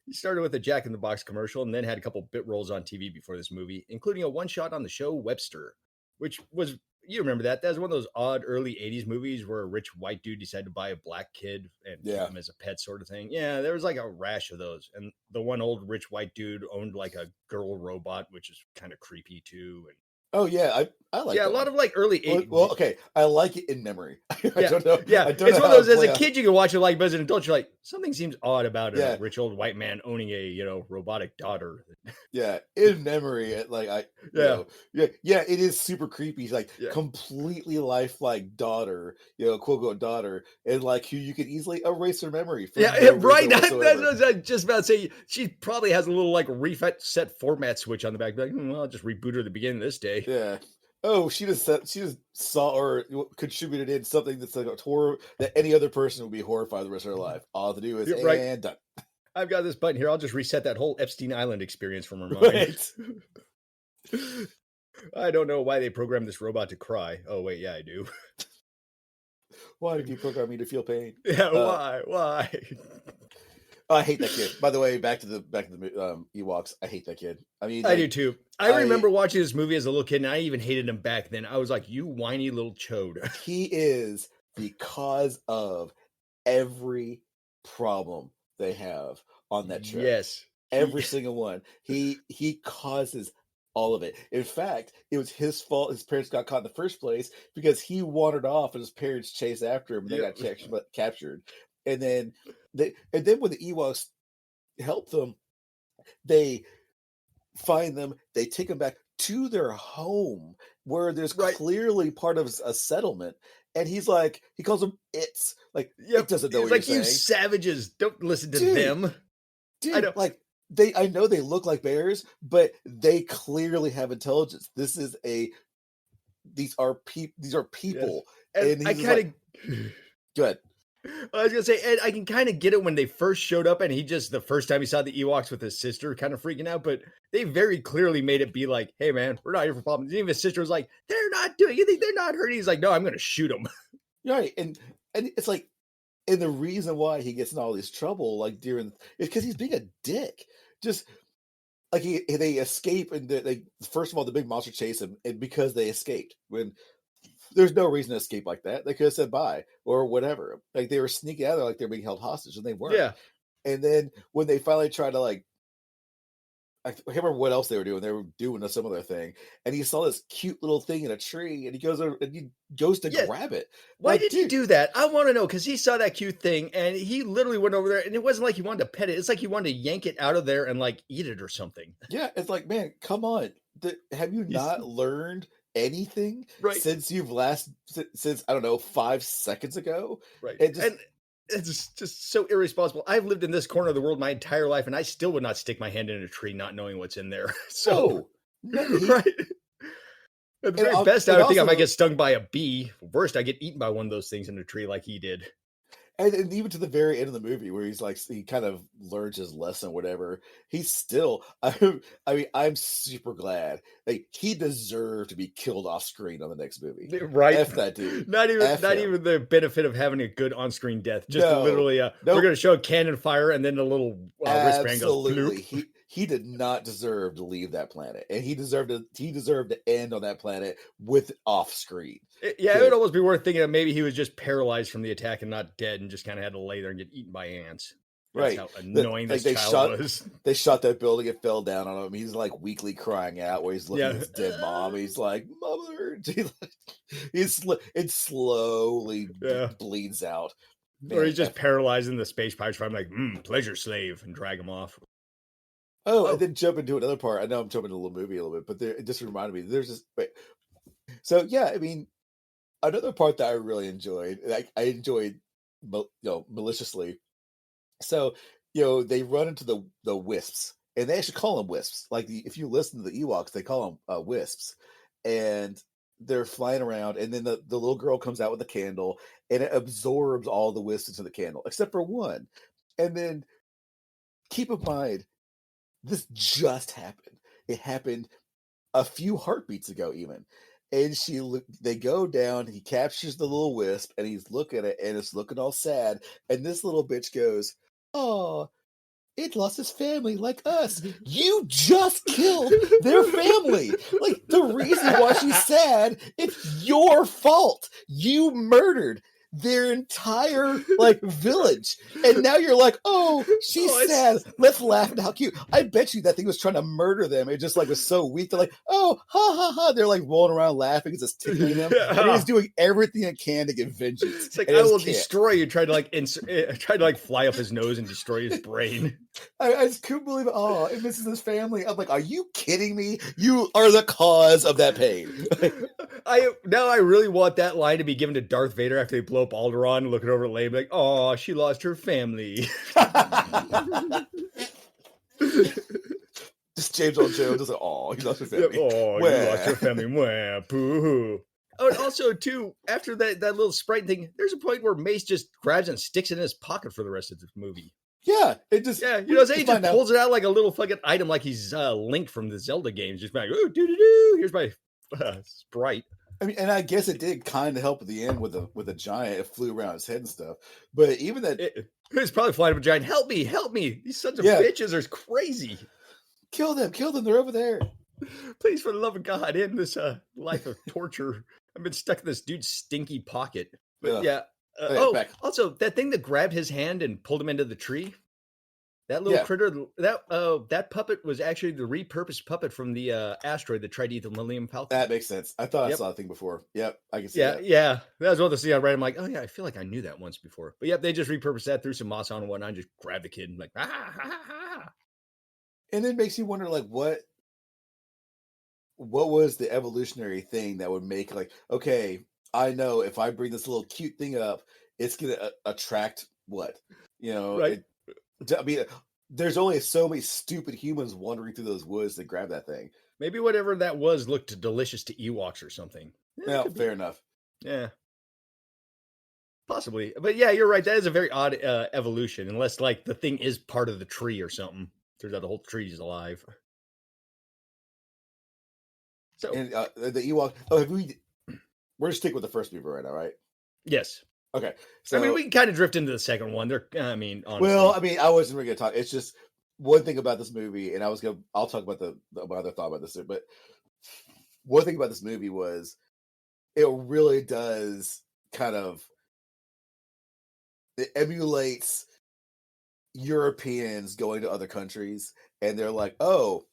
[SPEAKER 1] He started with a Jack in the Box commercial and then had a couple bit roles on TV before this movie, including a one shot on the show Webster, which was, you remember that? That was one of those odd early 80s movies where a rich white dude decided to buy a black kid and keep
[SPEAKER 2] Yeah.
[SPEAKER 1] him as a pet, sort of thing. Yeah, there was like a rash of those. And the one old rich white dude owned like a girl robot, which is kind of creepy too. And
[SPEAKER 2] Oh yeah, I like
[SPEAKER 1] yeah, a
[SPEAKER 2] that
[SPEAKER 1] lot
[SPEAKER 2] one.
[SPEAKER 1] of like early
[SPEAKER 2] Well,
[SPEAKER 1] 80s.
[SPEAKER 2] okay, I like it in memory. I
[SPEAKER 1] Yeah,
[SPEAKER 2] don't know.
[SPEAKER 1] yeah.
[SPEAKER 2] I don't
[SPEAKER 1] It's
[SPEAKER 2] know
[SPEAKER 1] one
[SPEAKER 2] how
[SPEAKER 1] of
[SPEAKER 2] it
[SPEAKER 1] those as a
[SPEAKER 2] play out.
[SPEAKER 1] kid you can watch it like, but as an adult you're like, something seems odd about a
[SPEAKER 2] Yeah.
[SPEAKER 1] rich old white man owning a robotic daughter.
[SPEAKER 2] Yeah, in memory, like
[SPEAKER 1] Yeah,
[SPEAKER 2] yeah, it is super creepy. He's like
[SPEAKER 1] yeah,
[SPEAKER 2] completely lifelike daughter, quote unquote daughter, and like you could easily erase her memory for
[SPEAKER 1] yeah.
[SPEAKER 2] no
[SPEAKER 1] Right.
[SPEAKER 2] reason
[SPEAKER 1] That's
[SPEAKER 2] whatsoever.
[SPEAKER 1] what I was just about to say. She probably has a little like reset set format switch on the back. Like, well, I'll just reboot her at the beginning of this day.
[SPEAKER 2] Yeah. Oh, she just saw or contributed in something that's like a horror that any other person would be horrified the rest of their life. All to do is
[SPEAKER 1] Yeah, right.
[SPEAKER 2] and done.
[SPEAKER 1] I've got this button here. I'll just reset that whole Epstein Island experience from her mind.
[SPEAKER 2] Right.
[SPEAKER 1] I don't know why they programmed this robot to cry. Oh wait, yeah, I do.
[SPEAKER 2] Why did you program me to feel pain?
[SPEAKER 1] Yeah,
[SPEAKER 2] Uh,
[SPEAKER 1] why?
[SPEAKER 2] I hate that kid. By the way, back to the Ewoks. I hate that kid. I mean,
[SPEAKER 1] I
[SPEAKER 2] like,
[SPEAKER 1] do too. I remember watching this movie as a little kid, and I even hated him back then. I was like, "You whiny little chode."
[SPEAKER 2] he is the cause of every problem they have on that trip.
[SPEAKER 1] Yes,
[SPEAKER 2] Every single one. He causes all of it. In fact, it was his fault his parents got caught in the first place because he wandered off and his parents chased after him and they got captured. And then when the Ewoks help them, they find them, they take them back to their home where there's clearly part of a settlement. And he calls them it's like it doesn't know
[SPEAKER 1] He's
[SPEAKER 2] what
[SPEAKER 1] like,
[SPEAKER 2] you're
[SPEAKER 1] you
[SPEAKER 2] saying.
[SPEAKER 1] savages, don't listen to them.
[SPEAKER 2] Dude,
[SPEAKER 1] I know.
[SPEAKER 2] like I know they look like bears, but they clearly have intelligence. These are people.
[SPEAKER 1] Yes. And I kind of
[SPEAKER 2] good.
[SPEAKER 1] I was gonna say, and I can kind of get it when they first showed up, and he just the first time he saw the Ewoks with his sister, kind of freaking out. But they very clearly made it be like, "Hey, man, we're not here for problems." Even his sister was like, "They're not doing anything. They're not hurting." He's like, "No, I'm gonna shoot them."
[SPEAKER 2] Right, and it's like, and the reason why he gets in all this trouble, like during, is because he's being a dick. Just like they escape, and they first of all the big monster chase him, and because they escaped when. There's no reason to escape like that. They could have said bye or whatever. Like they were sneaking out there like they're being held hostage, and they weren't.
[SPEAKER 1] Yeah.
[SPEAKER 2] And then when they finally tried to I can't remember what else they were doing. They were doing some other thing, and he saw this cute little thing in a tree, and he goes over and he goes to grab it.
[SPEAKER 1] Why did he do that? I want to know because he saw that cute thing and he literally went over there, and it wasn't like he wanted to pet it. It's like he wanted to yank it out of there and like eat it or something.
[SPEAKER 2] Yeah, it's like, man, come on. Have you not learned anything since since I don't know 5 seconds ago?
[SPEAKER 1] Right.
[SPEAKER 2] And
[SPEAKER 1] it's just so irresponsible. I've lived in this corner of the world my entire life, and I still would not stick my hand in a tree not knowing what's in there. So, right. At the very best, I would think I might get stung by a bee. Worst, I get eaten by one of those things in a tree like he did.
[SPEAKER 2] And even to the very end of the movie, where he's like, he kind of learns his lesson, whatever. He's still. I mean, I'm super glad. Like, he deserved to be killed off screen on the next movie.
[SPEAKER 1] Right?
[SPEAKER 2] F that dude.
[SPEAKER 1] Not
[SPEAKER 2] F him.
[SPEAKER 1] even the benefit of having a good on-screen death. Just
[SPEAKER 2] No.
[SPEAKER 1] literally,
[SPEAKER 2] Nope.
[SPEAKER 1] we're going to show a cannon fire, and then the little wristband goes
[SPEAKER 2] Absolutely.
[SPEAKER 1] bloop.
[SPEAKER 2] He did not deserve to leave that planet, and he deserved to end on that planet with off screen.
[SPEAKER 1] Yeah, it would almost be worth thinking that maybe he was just paralyzed from the attack and not dead, and just kind of had to lay there and get eaten by ants. That's
[SPEAKER 2] Right.
[SPEAKER 1] how annoying this child was.
[SPEAKER 2] They shot that building, it fell down on him. He's like weakly crying out where he's looking at his dead mom. He's like, "Mother," it slowly bleeds out.
[SPEAKER 1] Man, or he's just paralyzed in the space pirates fight. I'm like, pleasure slave, and drag him off.
[SPEAKER 2] Oh, and then jump into another part. I know I'm jumping into the movie a little bit, but it just reminded me. There's this. Wait. So yeah, I mean, another part that I really enjoyed, I enjoyed, maliciously. So, they run into the wisps, and they actually call them wisps. Like, if you listen to the Ewoks, they call them wisps, and they're flying around. And then the little girl comes out with a candle, and it absorbs all the wisps into the candle, except for one. And then keep in mind, this just happened. It happened a few heartbeats ago, even. And they go down. He captures the little wisp, and he's looking at it, and it's looking all sad. And this little bitch goes, "Oh, it lost his family like us. You just killed their family. Like, the reason why she's sad, it's your fault. You murdered their entire village, and now you're like, oh, she's sad. Let's laugh at how cute. I bet you that thing was trying to murder them. It just was so weak. They're like, oh, ha ha ha. They're rolling around laughing because it's tickling them. And he's doing everything it can to get vengeance.
[SPEAKER 1] It's like, I will destroy you. Try to fly up his nose and destroy his brain.
[SPEAKER 2] I just couldn't believe it. Oh, it misses his family. I'm like, are you kidding me? You are the cause of that pain.
[SPEAKER 1] I really want that line to be given to Darth Vader after they blow up Alderaan, looking over at Leia, like, oh, she lost her family.
[SPEAKER 2] Just James Earl Jones is like, oh, he lost her family.
[SPEAKER 1] Oh, you lost your family. Mwah, boo. Oh, and also, too, after that little Sprite thing, there's a point where Mace just grabs and sticks it in his pocket for the rest of the movie.
[SPEAKER 2] Yeah, it just...
[SPEAKER 1] Yeah, he just pulls it out like a little fucking item, like he's Link from the Zelda games. Just like, oh, doo-doo-doo, here's my Sprite.
[SPEAKER 2] I mean, and I guess it did kind of help at the end with a giant. It flew around his head and stuff. But even that...
[SPEAKER 1] It's probably flying up a giant. Help me. These sons of bitches are crazy.
[SPEAKER 2] Kill them. They're over there.
[SPEAKER 1] Please, for the love of God, end this life of torture. I've been stuck in this dude's stinky pocket. But also, that thing that grabbed his hand and pulled him into the tree, that little critter, that puppet was actually the repurposed puppet from the asteroid that tried to eat the Millennium Falcon.
[SPEAKER 2] That makes sense. I thought I saw the thing before. Yep, I can see that.
[SPEAKER 1] Yeah. That was one of the scenes I read. I'm like, oh yeah, I feel like I knew that once before. But yep, they just repurposed that, threw some moss on and whatnot, and just grabbed the kid and like, ah, ha, ha, ha.
[SPEAKER 2] And it makes you wonder, what was the evolutionary thing that would make okay, I know if I bring this little cute thing up, it's gonna attract what?
[SPEAKER 1] Right.
[SPEAKER 2] I mean, there's only so many stupid humans wandering through those woods to grab that thing.
[SPEAKER 1] Maybe whatever that was looked delicious to Ewoks or something.
[SPEAKER 2] Yeah, fair enough.
[SPEAKER 1] Yeah. Possibly. But yeah, you're right. That is a very odd evolution, unless the thing is part of the tree or something. Turns out the whole tree is alive. So,
[SPEAKER 2] and the Ewok. Oh, we're just sticking with the first movie right now, right?
[SPEAKER 1] Yes.
[SPEAKER 2] Okay. So,
[SPEAKER 1] I mean, we can kind of drift into the second one. Honestly.
[SPEAKER 2] Well, I mean, I wasn't really going to talk. It's just one thing about this movie, and I'll talk about my other thought about this, but one thing about this movie was it really does it emulates Europeans going to other countries, and they're like, oh,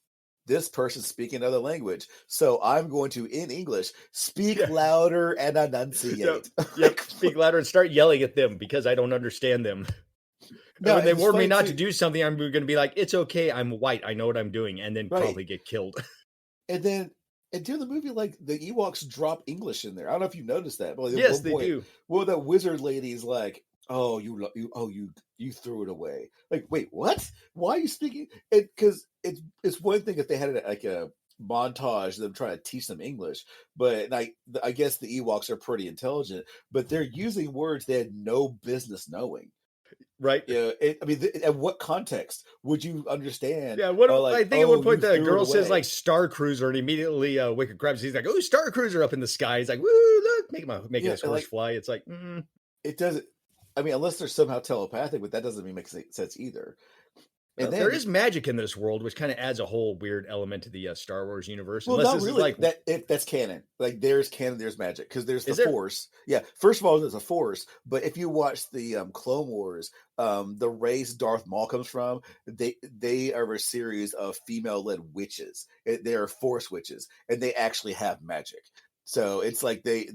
[SPEAKER 2] this person's speaking another language, so I'm going to, in English, speak louder and enunciate.
[SPEAKER 1] Yep. Speak louder and start yelling at them because I don't understand them. No, when they warn me not to do something, I'm going to be like, it's okay, I'm white, I know what I'm doing, and then probably get killed.
[SPEAKER 2] And then during the movie, the Ewoks drop English in there. I don't know if you noticed that, but
[SPEAKER 1] yes, they do.
[SPEAKER 2] Well, the wizard lady's like, oh, you threw it away. Like, wait, what? Why are you speaking? Because it's one thing if they had montage of them trying to teach them English. But I guess the Ewoks are pretty intelligent, but they're using words they had no business knowing.
[SPEAKER 1] Right.
[SPEAKER 2] Yeah, I mean, at what context would you understand?
[SPEAKER 1] Yeah, what I
[SPEAKER 2] Like,
[SPEAKER 1] think at one
[SPEAKER 2] oh,
[SPEAKER 1] point
[SPEAKER 2] you
[SPEAKER 1] the
[SPEAKER 2] threw it
[SPEAKER 1] girl says like
[SPEAKER 2] away.
[SPEAKER 1] Star Cruiser, and immediately Wicked grabs. He's like, "Oh, Star Cruiser up in the sky!" He's like, "Woo, look, making
[SPEAKER 2] Yeah,
[SPEAKER 1] his
[SPEAKER 2] and,
[SPEAKER 1] horse
[SPEAKER 2] like
[SPEAKER 1] fly." It's like,
[SPEAKER 2] it doesn't. I mean, unless they're somehow telepathic, but that doesn't make sense either. And
[SPEAKER 1] there
[SPEAKER 2] then
[SPEAKER 1] is magic in this world, which kind of adds a whole weird element to the Star Wars universe.
[SPEAKER 2] well,
[SPEAKER 1] Unless
[SPEAKER 2] not
[SPEAKER 1] this is
[SPEAKER 2] really.
[SPEAKER 1] like,
[SPEAKER 2] That's canon. Like there's canon, there's magic because there's the
[SPEAKER 1] is there?
[SPEAKER 2] Force. Yeah, first of all, there's a Force. But if you watch the Clone Wars, the race Darth Maul comes from, they are a series of female-led witches. They are Force witches, and they actually have magic. So it's like they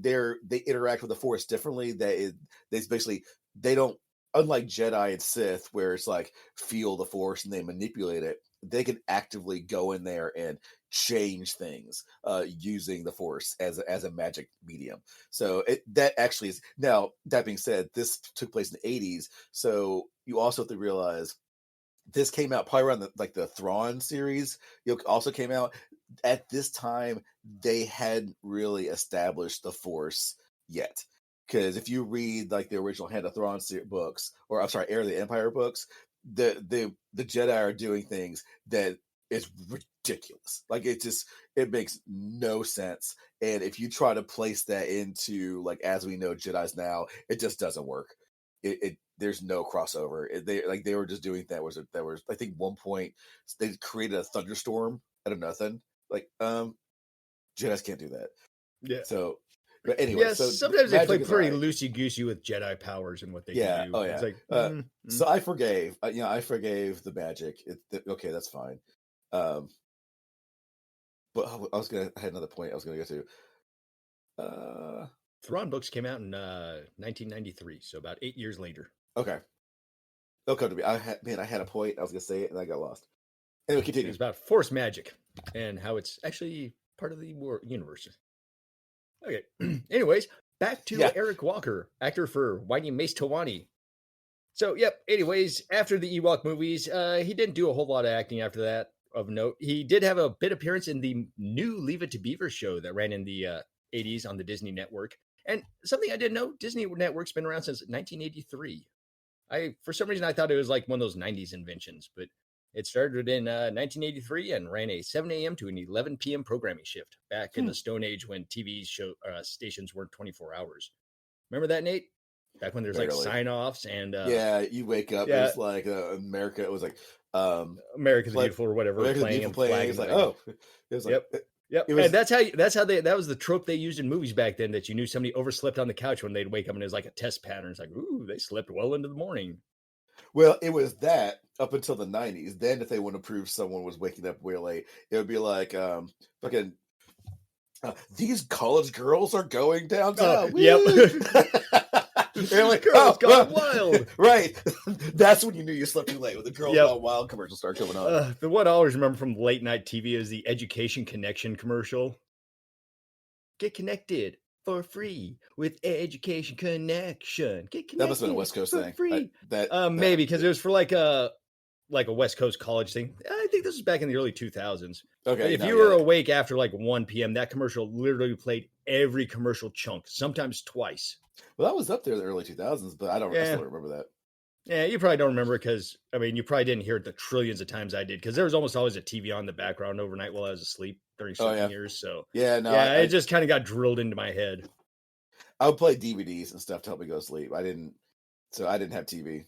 [SPEAKER 2] interact with the Force differently. They basically they don't, unlike Jedi and Sith, where it's like feel the Force and they manipulate it. They can actively go in there and change things using the Force as a magic medium. So that actually is. Now that being said, this took place in the '80s, so you also have to realize this came out probably around the Thrawn series. Also came out at this time. They hadn't really established the Force yet. Because if you read like the original Hand of Thrawn books, or I'm sorry, Heir of the Empire books, the Jedi are doing things that is ridiculous. Like it makes no sense. And if you try to place that into like as we know Jedi's now, it just doesn't work. It there's no crossover. They were just doing that was I think one point they created a thunderstorm out of nothing. Like Jedi's can't do that.
[SPEAKER 1] Yeah.
[SPEAKER 2] So but anyway,
[SPEAKER 1] Yeah,
[SPEAKER 2] so
[SPEAKER 1] sometimes they play
[SPEAKER 2] magic is
[SPEAKER 1] pretty
[SPEAKER 2] alright.
[SPEAKER 1] loosey goosey with Jedi powers and what they can
[SPEAKER 2] Yeah.
[SPEAKER 1] do.
[SPEAKER 2] Oh
[SPEAKER 1] It's
[SPEAKER 2] yeah.
[SPEAKER 1] like,
[SPEAKER 2] So I forgave. I forgave the magic. Okay, that's fine. Um, but I had another point I was gonna go to.
[SPEAKER 1] Thrawn books came out in 1993, so about 8 years later.
[SPEAKER 2] Okay, it'll come to me. I had a point. I was gonna say it and I got lost. Anyway,
[SPEAKER 1] It
[SPEAKER 2] continue.
[SPEAKER 1] was about Force magic and how it's actually part of the universe. Okay. Anyways, back to
[SPEAKER 2] Yeah.
[SPEAKER 1] Eric Walker, actor for Whitey Mace Tawani. So, yep. Anyways, after the Ewok movies, he didn't do a whole lot of acting after that. Of note, he did have a bit appearance in the new Leave It to Beaver show that ran in the '80s on the Disney Network. And something I didn't know: Disney Network's been around since 1983. For some reason I thought it was like one of those '90s inventions, but it started in 1983 and ran a 7 a.m. to an 11 p.m. programming shift back in the Stone Age when TV show stations weren't 24 hours. Remember that, Nate? Back when there's like
[SPEAKER 2] Barely.
[SPEAKER 1] sign-offs and
[SPEAKER 2] Yeah, you wake up.
[SPEAKER 1] yeah,
[SPEAKER 2] It was like America. It was like
[SPEAKER 1] America's Beautiful or whatever
[SPEAKER 2] America's
[SPEAKER 1] playing
[SPEAKER 2] Beautiful
[SPEAKER 1] and
[SPEAKER 2] playing.
[SPEAKER 1] flag
[SPEAKER 2] It's
[SPEAKER 1] and
[SPEAKER 2] like
[SPEAKER 1] thing.
[SPEAKER 2] it was like
[SPEAKER 1] Yep. Yep.
[SPEAKER 2] it
[SPEAKER 1] And
[SPEAKER 2] was.
[SPEAKER 1] that was the trope they used in movies back then, that you knew somebody overslept on the couch when they'd wake up and it was like a test pattern. It's like, ooh, they slept well into the morning.
[SPEAKER 2] Well, it was that up until the '90s. Then, if they want to prove someone was waking up way late, it would be like fucking these college girls are going downtown.
[SPEAKER 1] Yep.
[SPEAKER 2] Woo! They're like,
[SPEAKER 1] Girls gone wild.
[SPEAKER 2] Right. That's when you knew you slept too late. When the Girls
[SPEAKER 1] Yep.
[SPEAKER 2] Gone Wild commercial started coming on.
[SPEAKER 1] The one I always remember from late night TV is the Education Connection commercial. Get connected for free with Education Connection. Get connected.
[SPEAKER 2] That must have been a West Coast
[SPEAKER 1] for
[SPEAKER 2] thing.
[SPEAKER 1] free.
[SPEAKER 2] That
[SPEAKER 1] Maybe because it was for like a West Coast college thing. I think this was back in the early 2000s.
[SPEAKER 2] Okay.
[SPEAKER 1] But if you were awake after like 1 p.m., that commercial literally played every commercial chunk, sometimes twice.
[SPEAKER 2] Well, that was up there in the early 2000s, but I still don't remember that.
[SPEAKER 1] Yeah, you probably don't remember it because, I mean, you probably didn't hear it the trillions of times I did, because there was almost always a TV on in the background overnight while I was asleep during sleeping years. So, it just kind of got drilled into my head.
[SPEAKER 2] I would play DVDs and stuff to help me go to sleep. I didn't have TV.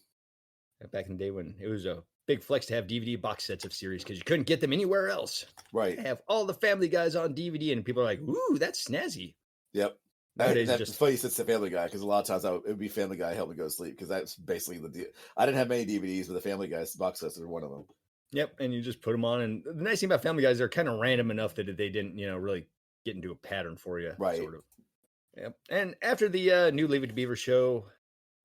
[SPEAKER 1] Back in the day when it was a big flex to have DVD box sets of series because you couldn't get them anywhere else.
[SPEAKER 2] Right.
[SPEAKER 1] I have all the Family Guys on DVD, and people are like, ooh, that's snazzy.
[SPEAKER 2] Yep. That's funny you said the Family Guy, because a lot of times it would be Family Guy help me go to sleep, because that's basically the deal. I didn't have many DVDs, but the Family Guy's box sets are one of them.
[SPEAKER 1] Yep, and you just put them on, and the nice thing about Family Guys, they're kind of random enough that they didn't, really get into a pattern for you,
[SPEAKER 2] right?
[SPEAKER 1] Sort of. Yep. And after the new Leave It to Beaver show,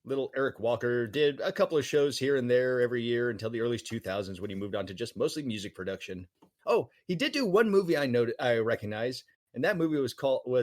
[SPEAKER 1] little Eric Walker did a couple of shows here and there every year until the early 2000s, when he moved on to just mostly music production. Oh, he did do one movie I recognize. And that movie was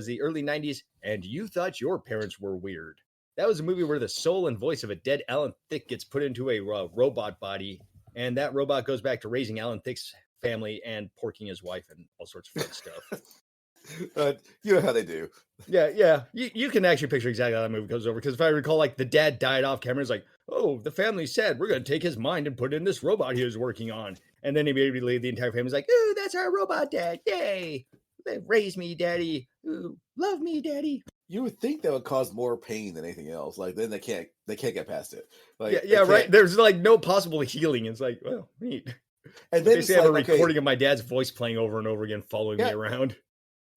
[SPEAKER 1] the early 90s, and You Thought Your Parents Were Weird. That was a movie where the soul and voice of a dead Alan Thicke gets put into a robot body, and that robot goes back to raising Alan Thicke's family and porking his wife and all sorts of fun stuff.
[SPEAKER 2] You know how they do.
[SPEAKER 1] Yeah. You can actually picture exactly how that movie goes over. Because if I recall, like the dad died off camera. It's like, oh, the family said we're going to take his mind and put it in this robot he was working on. And then immediately the entire family's like, oh, that's our robot dad. Yay. They raised me, daddy. Ooh, love me, daddy.
[SPEAKER 2] You would think that would cause more pain than anything else. Like then they can't get past it. Like
[SPEAKER 1] Yeah, right. There's like no possible healing. It's like, well, neat.
[SPEAKER 2] And then
[SPEAKER 1] basically, I have a recording of my dad's voice playing over and over again, following me around.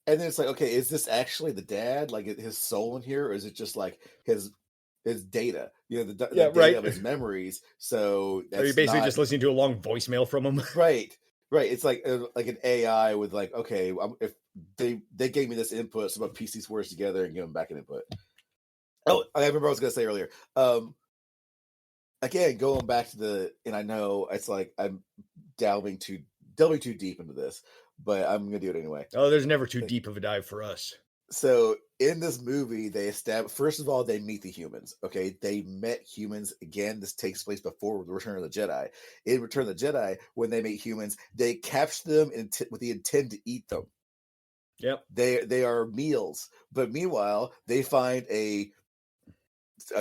[SPEAKER 2] And then it's like, okay, is this actually the dad, like his soul in here, or is it just like his data? You know, the data of his memories. So that's
[SPEAKER 1] are you basically just listening to a long voicemail from him?
[SPEAKER 2] Right. It's like an AI with like, okay, if they gave me this input, so I'm gonna piece these words together and give them back an input. Oh, I remember what I was gonna say earlier. Again, going back to and I know it's like I'm delving too deep into this, but I'm gonna do it anyway.
[SPEAKER 1] Oh, there's never too deep of a dive for us.
[SPEAKER 2] So in this movie, they first of all, they meet the humans. Okay, they met humans again. This takes place before the Return of the Jedi. In Return of the Jedi, when they meet humans, they capture them with the intent to eat them.
[SPEAKER 1] Yep,
[SPEAKER 2] they are meals. But meanwhile, they find a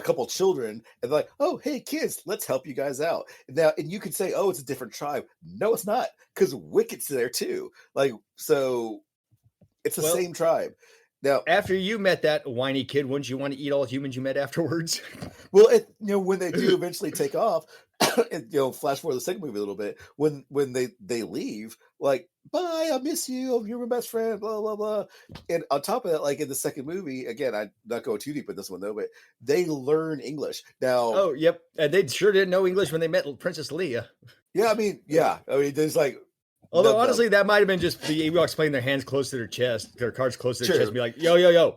[SPEAKER 2] couple children and they're like, oh, hey kids, let's help you guys out now. And you could say, oh, it's a different tribe. No, it's not, because Wicket's there too. Like, so it's the same tribe. Now,
[SPEAKER 1] after you met that whiny kid, wouldn't you want to eat all humans you met afterwards?
[SPEAKER 2] Well, when they do eventually take off, and flash forward the second movie a little bit, when they leave, like, bye, I miss you, you're my best friend, blah blah blah. And on top of that, like in the second movie, again, I'm not going too deep with this one though, but they learn English now.
[SPEAKER 1] Oh, yep, and they sure didn't know English when they met Princess Leia.
[SPEAKER 2] Yeah, I mean, there's like.
[SPEAKER 1] Although honestly, that might have been just the Ewoks playing their hands close to their chest, their cards close to their chest, and be like, yo,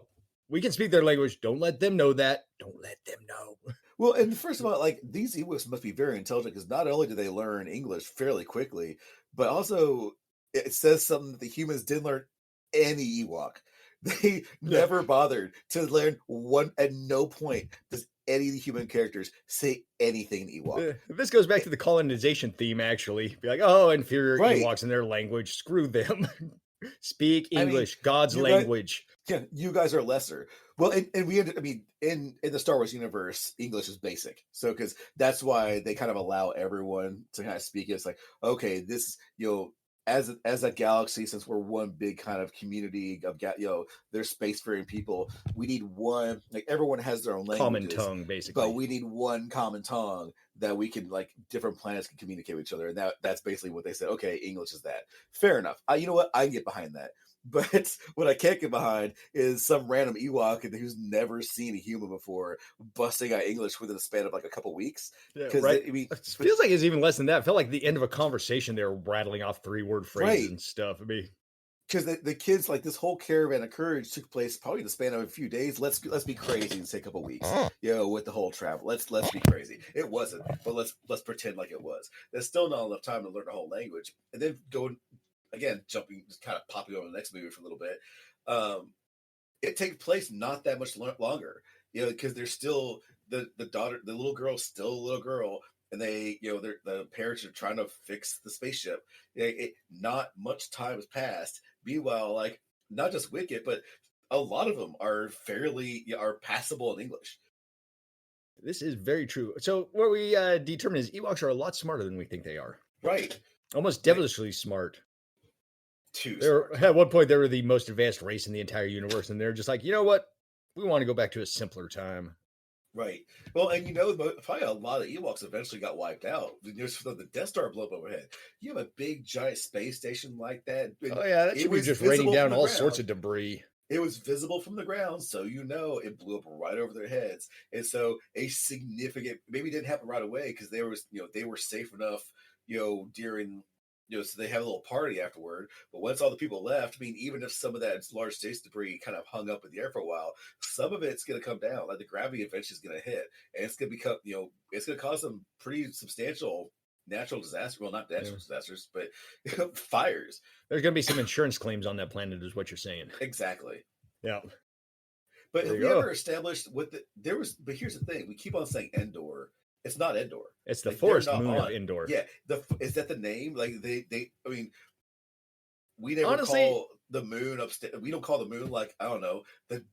[SPEAKER 1] we can speak their language. Don't let them know that. Don't let them know.
[SPEAKER 2] Well, and first of all, like these Ewoks must be very intelligent, because not only do they learn English fairly quickly, but also it says something that the humans didn't learn any Ewok. They never bothered to learn one. At no point does any of the human characters say anything in Ewok.
[SPEAKER 1] This goes back to the colonization theme, actually. Be like, oh, inferior Ewoks in their language. Screw them. Speak English, God's language.
[SPEAKER 2] You guys are lesser. Well, and we ended, I mean, in the Star Wars universe, English is basic. So, because that's why they kind of allow everyone to kind of speak. It's like, okay, this, as a galaxy, since we're one big kind of community of there's spacefaring people, we need one, like everyone has their own language,
[SPEAKER 1] common tongue, basically,
[SPEAKER 2] but we need one common tongue that we can, like, different planets can communicate with each other. And that's basically what they said. Okay, English is that. Fair enough. You know what? I can get behind that. But what I can't get behind is some random Ewok who's never seen a human before busting out English within a span of like a couple weeks.
[SPEAKER 1] Yeah, right. It feels like it's even less than that. It felt like the end of a conversation. They were rattling off 3-word phrases and stuff. I mean,
[SPEAKER 2] because the kids, like, this whole caravan of courage took place probably in the span of a few days. Let's be crazy and say a couple weeks. With the whole travel. Let's be crazy. It wasn't, but let's pretend like it was. There's still not enough time to learn the whole language, and then going. Again, just kind of popping over the next movie for a little bit. It takes place not that much longer, because there's still the daughter, the little girl's still a little girl, and they, the parents are trying to fix the spaceship. Not much time has passed. Meanwhile, like, not just Wicket, but a lot of them are are passable in English.
[SPEAKER 1] This is very true. So what we determined is Ewoks are a lot smarter than we think they are.
[SPEAKER 2] Right.
[SPEAKER 1] Almost devilishly smart.
[SPEAKER 2] Smart.
[SPEAKER 1] At one point, they were the most advanced race in the entire universe, and they're just like, you know what? We want to go back to a simpler time.
[SPEAKER 2] Right. Well, and probably a lot of Ewoks eventually got wiped out. There's the Death Star blew up overhead. You have a big giant space station like that.
[SPEAKER 1] Oh yeah, that should be just raining down all sorts of debris.
[SPEAKER 2] It was visible from the ground, so it blew up right over their heads. And so a significant, maybe it didn't happen right away because they were safe enough, during. So they have a little party afterward. But once all the people left, I mean, even if some of that large space debris kind of hung up in the air for a while, some of it's going to come down. Like the gravity eventually is going to hit, and it's going to become, it's going to cause some pretty substantial natural disasters. Well, not natural disasters, but fires.
[SPEAKER 1] There's going to be some insurance claims on that planet, is what you're saying.
[SPEAKER 2] Exactly.
[SPEAKER 1] Yeah.
[SPEAKER 2] But have we ever established but here's the thing: we keep on saying Endor. It's not Endor.
[SPEAKER 1] It's the
[SPEAKER 2] Like, they're
[SPEAKER 1] forest
[SPEAKER 2] not
[SPEAKER 1] moon of
[SPEAKER 2] on.
[SPEAKER 1] Endor.
[SPEAKER 2] Yeah, is that the name? Like they. I mean, we never
[SPEAKER 1] Honestly,
[SPEAKER 2] call the moon upstairs. We don't call the moon like I don't know the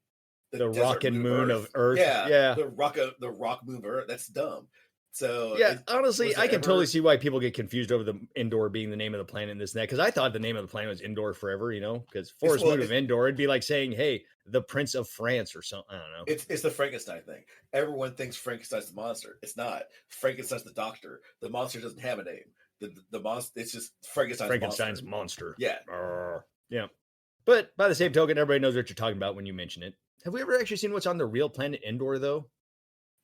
[SPEAKER 1] the
[SPEAKER 2] desert
[SPEAKER 1] rockin'
[SPEAKER 2] moon of
[SPEAKER 1] moon
[SPEAKER 2] Earth.
[SPEAKER 1] of Earth.
[SPEAKER 2] Yeah,
[SPEAKER 1] Yeah.
[SPEAKER 2] the rock moon of Earth. That's dumb. So
[SPEAKER 1] Yeah, honestly,
[SPEAKER 2] was there
[SPEAKER 1] I can totally
[SPEAKER 2] ever?
[SPEAKER 1] see why people get confused over the Endor being the name of the planet and this and that. Because I thought the name of the planet was Endor forever, because
[SPEAKER 2] It's
[SPEAKER 1] Forest
[SPEAKER 2] well,
[SPEAKER 1] Moon of Endor, it'd be like saying, "Hey, the Prince of France" or something. I don't know.
[SPEAKER 2] it's the Frankenstein thing. Everyone thinks Frankenstein's the monster. It's not. Frankenstein's the doctor. The monster doesn't have a name. The monster. It's just Frankenstein's
[SPEAKER 1] Frankenstein's
[SPEAKER 2] monster.
[SPEAKER 1] monster.
[SPEAKER 2] Yeah.
[SPEAKER 1] Yeah. But by the same token, everybody knows what you're talking about when you mention it. Have we ever actually seen what's on the real planet Endor, though?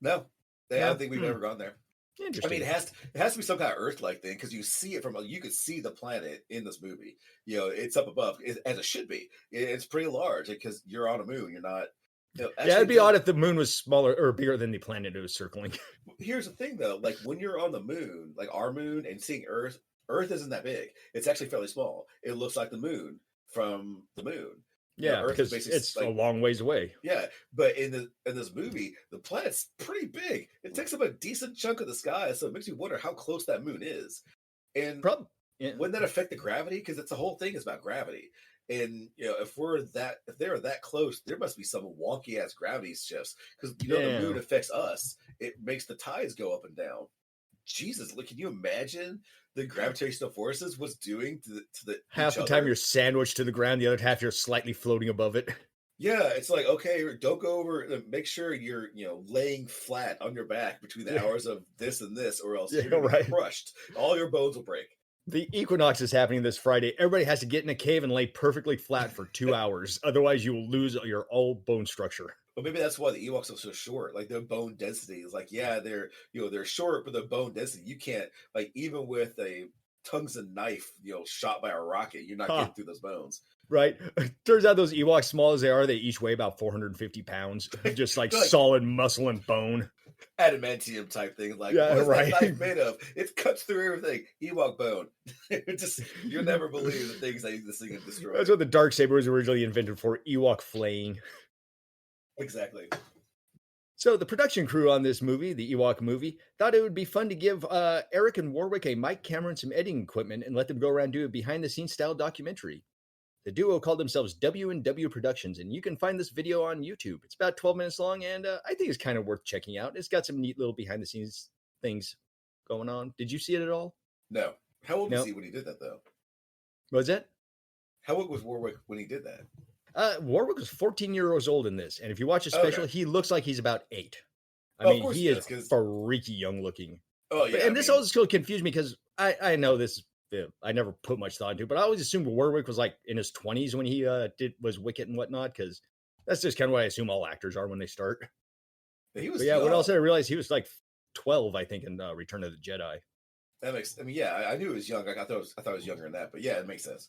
[SPEAKER 2] No, I
[SPEAKER 1] No?
[SPEAKER 2] don't think we've ever gone there. I
[SPEAKER 1] Interesting.
[SPEAKER 2] mean, it has to be some kind of Earth-like thing because you see it you could see the planet in this movie. It's up above as it should be. It's pretty large because you're on a moon. You're not.
[SPEAKER 1] Yeah,
[SPEAKER 2] Actually,
[SPEAKER 1] it'd be odd if the moon was smaller or bigger than the planet it was circling.
[SPEAKER 2] here's the thing though. Like when you're on the moon, like our moon, and seeing Earth, Earth isn't that big. It's actually fairly small. It looks like the moon from the moon.
[SPEAKER 1] Yeah,
[SPEAKER 2] Earth is
[SPEAKER 1] because
[SPEAKER 2] basically
[SPEAKER 1] it's a long ways away.
[SPEAKER 2] yeah, but in this movie, the planet's pretty big. It takes up a decent chunk of the sky, so it makes you wonder how close that moon is. And
[SPEAKER 1] Probably. Yeah.
[SPEAKER 2] wouldn't that affect the gravity? Because it's the whole thing is about gravity. And if they're that close, there must be some wonky ass gravity shifts. Because the moon affects us. It makes the tides go up and down. Jesus, look, can you imagine the gravitational forces was doing to the
[SPEAKER 1] half the time you're sandwiched to the ground, the other half you're slightly floating above it.
[SPEAKER 2] Yeah, it's like, okay, don't go over. Make sure you're laying flat on your back between the hours of this and this, or else you're gonna be crushed. All your bones will break.
[SPEAKER 1] The equinox is happening this Friday. Everybody has to get in a cave and lay perfectly flat for 2 hours. Otherwise, you will lose your whole bone structure.
[SPEAKER 2] But maybe that's why the Ewoks are so short. Like their bone density is like, yeah, they're short, but their bone density, you can't even with a tungsten knife, shot by a rocket, you're not getting through those bones.
[SPEAKER 1] Right. Turns out those Ewoks, small as they are, they each weigh about 450 pounds. Just like solid muscle and bone.
[SPEAKER 2] Adamantium type thing. Like,
[SPEAKER 1] yeah,
[SPEAKER 2] what's
[SPEAKER 1] right.
[SPEAKER 2] that knife made of? It cuts through everything. Ewok bone. You'll never believe the things that this thing can destroy.
[SPEAKER 1] That's what the Darksaber was originally invented for, Ewok flaying.
[SPEAKER 2] Exactly.
[SPEAKER 1] So the production crew on this movie, the Ewok movie, thought it would be fun to give Eric and Warwick a mic camera and some editing equipment and let them go around and do a behind-the-scenes style documentary. The duo called themselves W&W Productions, and you can find this video on YouTube. It's about 12 minutes long, and I think it's kind of worth checking out. It's got some neat little behind-the-scenes things going on. Did you see it at all?
[SPEAKER 2] No. How old was he when he did that, though?
[SPEAKER 1] What was that?
[SPEAKER 2] How old was Warwick when he did that?
[SPEAKER 1] Warwick was 14 years old in this, and if you watch his special, he looks like he's about 8. I mean, he is freaky young looking.
[SPEAKER 2] Oh, yeah.
[SPEAKER 1] And this also confused me because I know this. I never put much thought into it, but I always assumed Warwick was like in his 20s when he was Wicket and whatnot, because that's just kind of what I assume all actors are when they start.
[SPEAKER 2] He was
[SPEAKER 1] young. What else did I realize? He was like 12, I think, in Return of the Jedi.
[SPEAKER 2] That makes. I mean, yeah, I knew he was young. I thought it was younger than that, but yeah, it makes sense.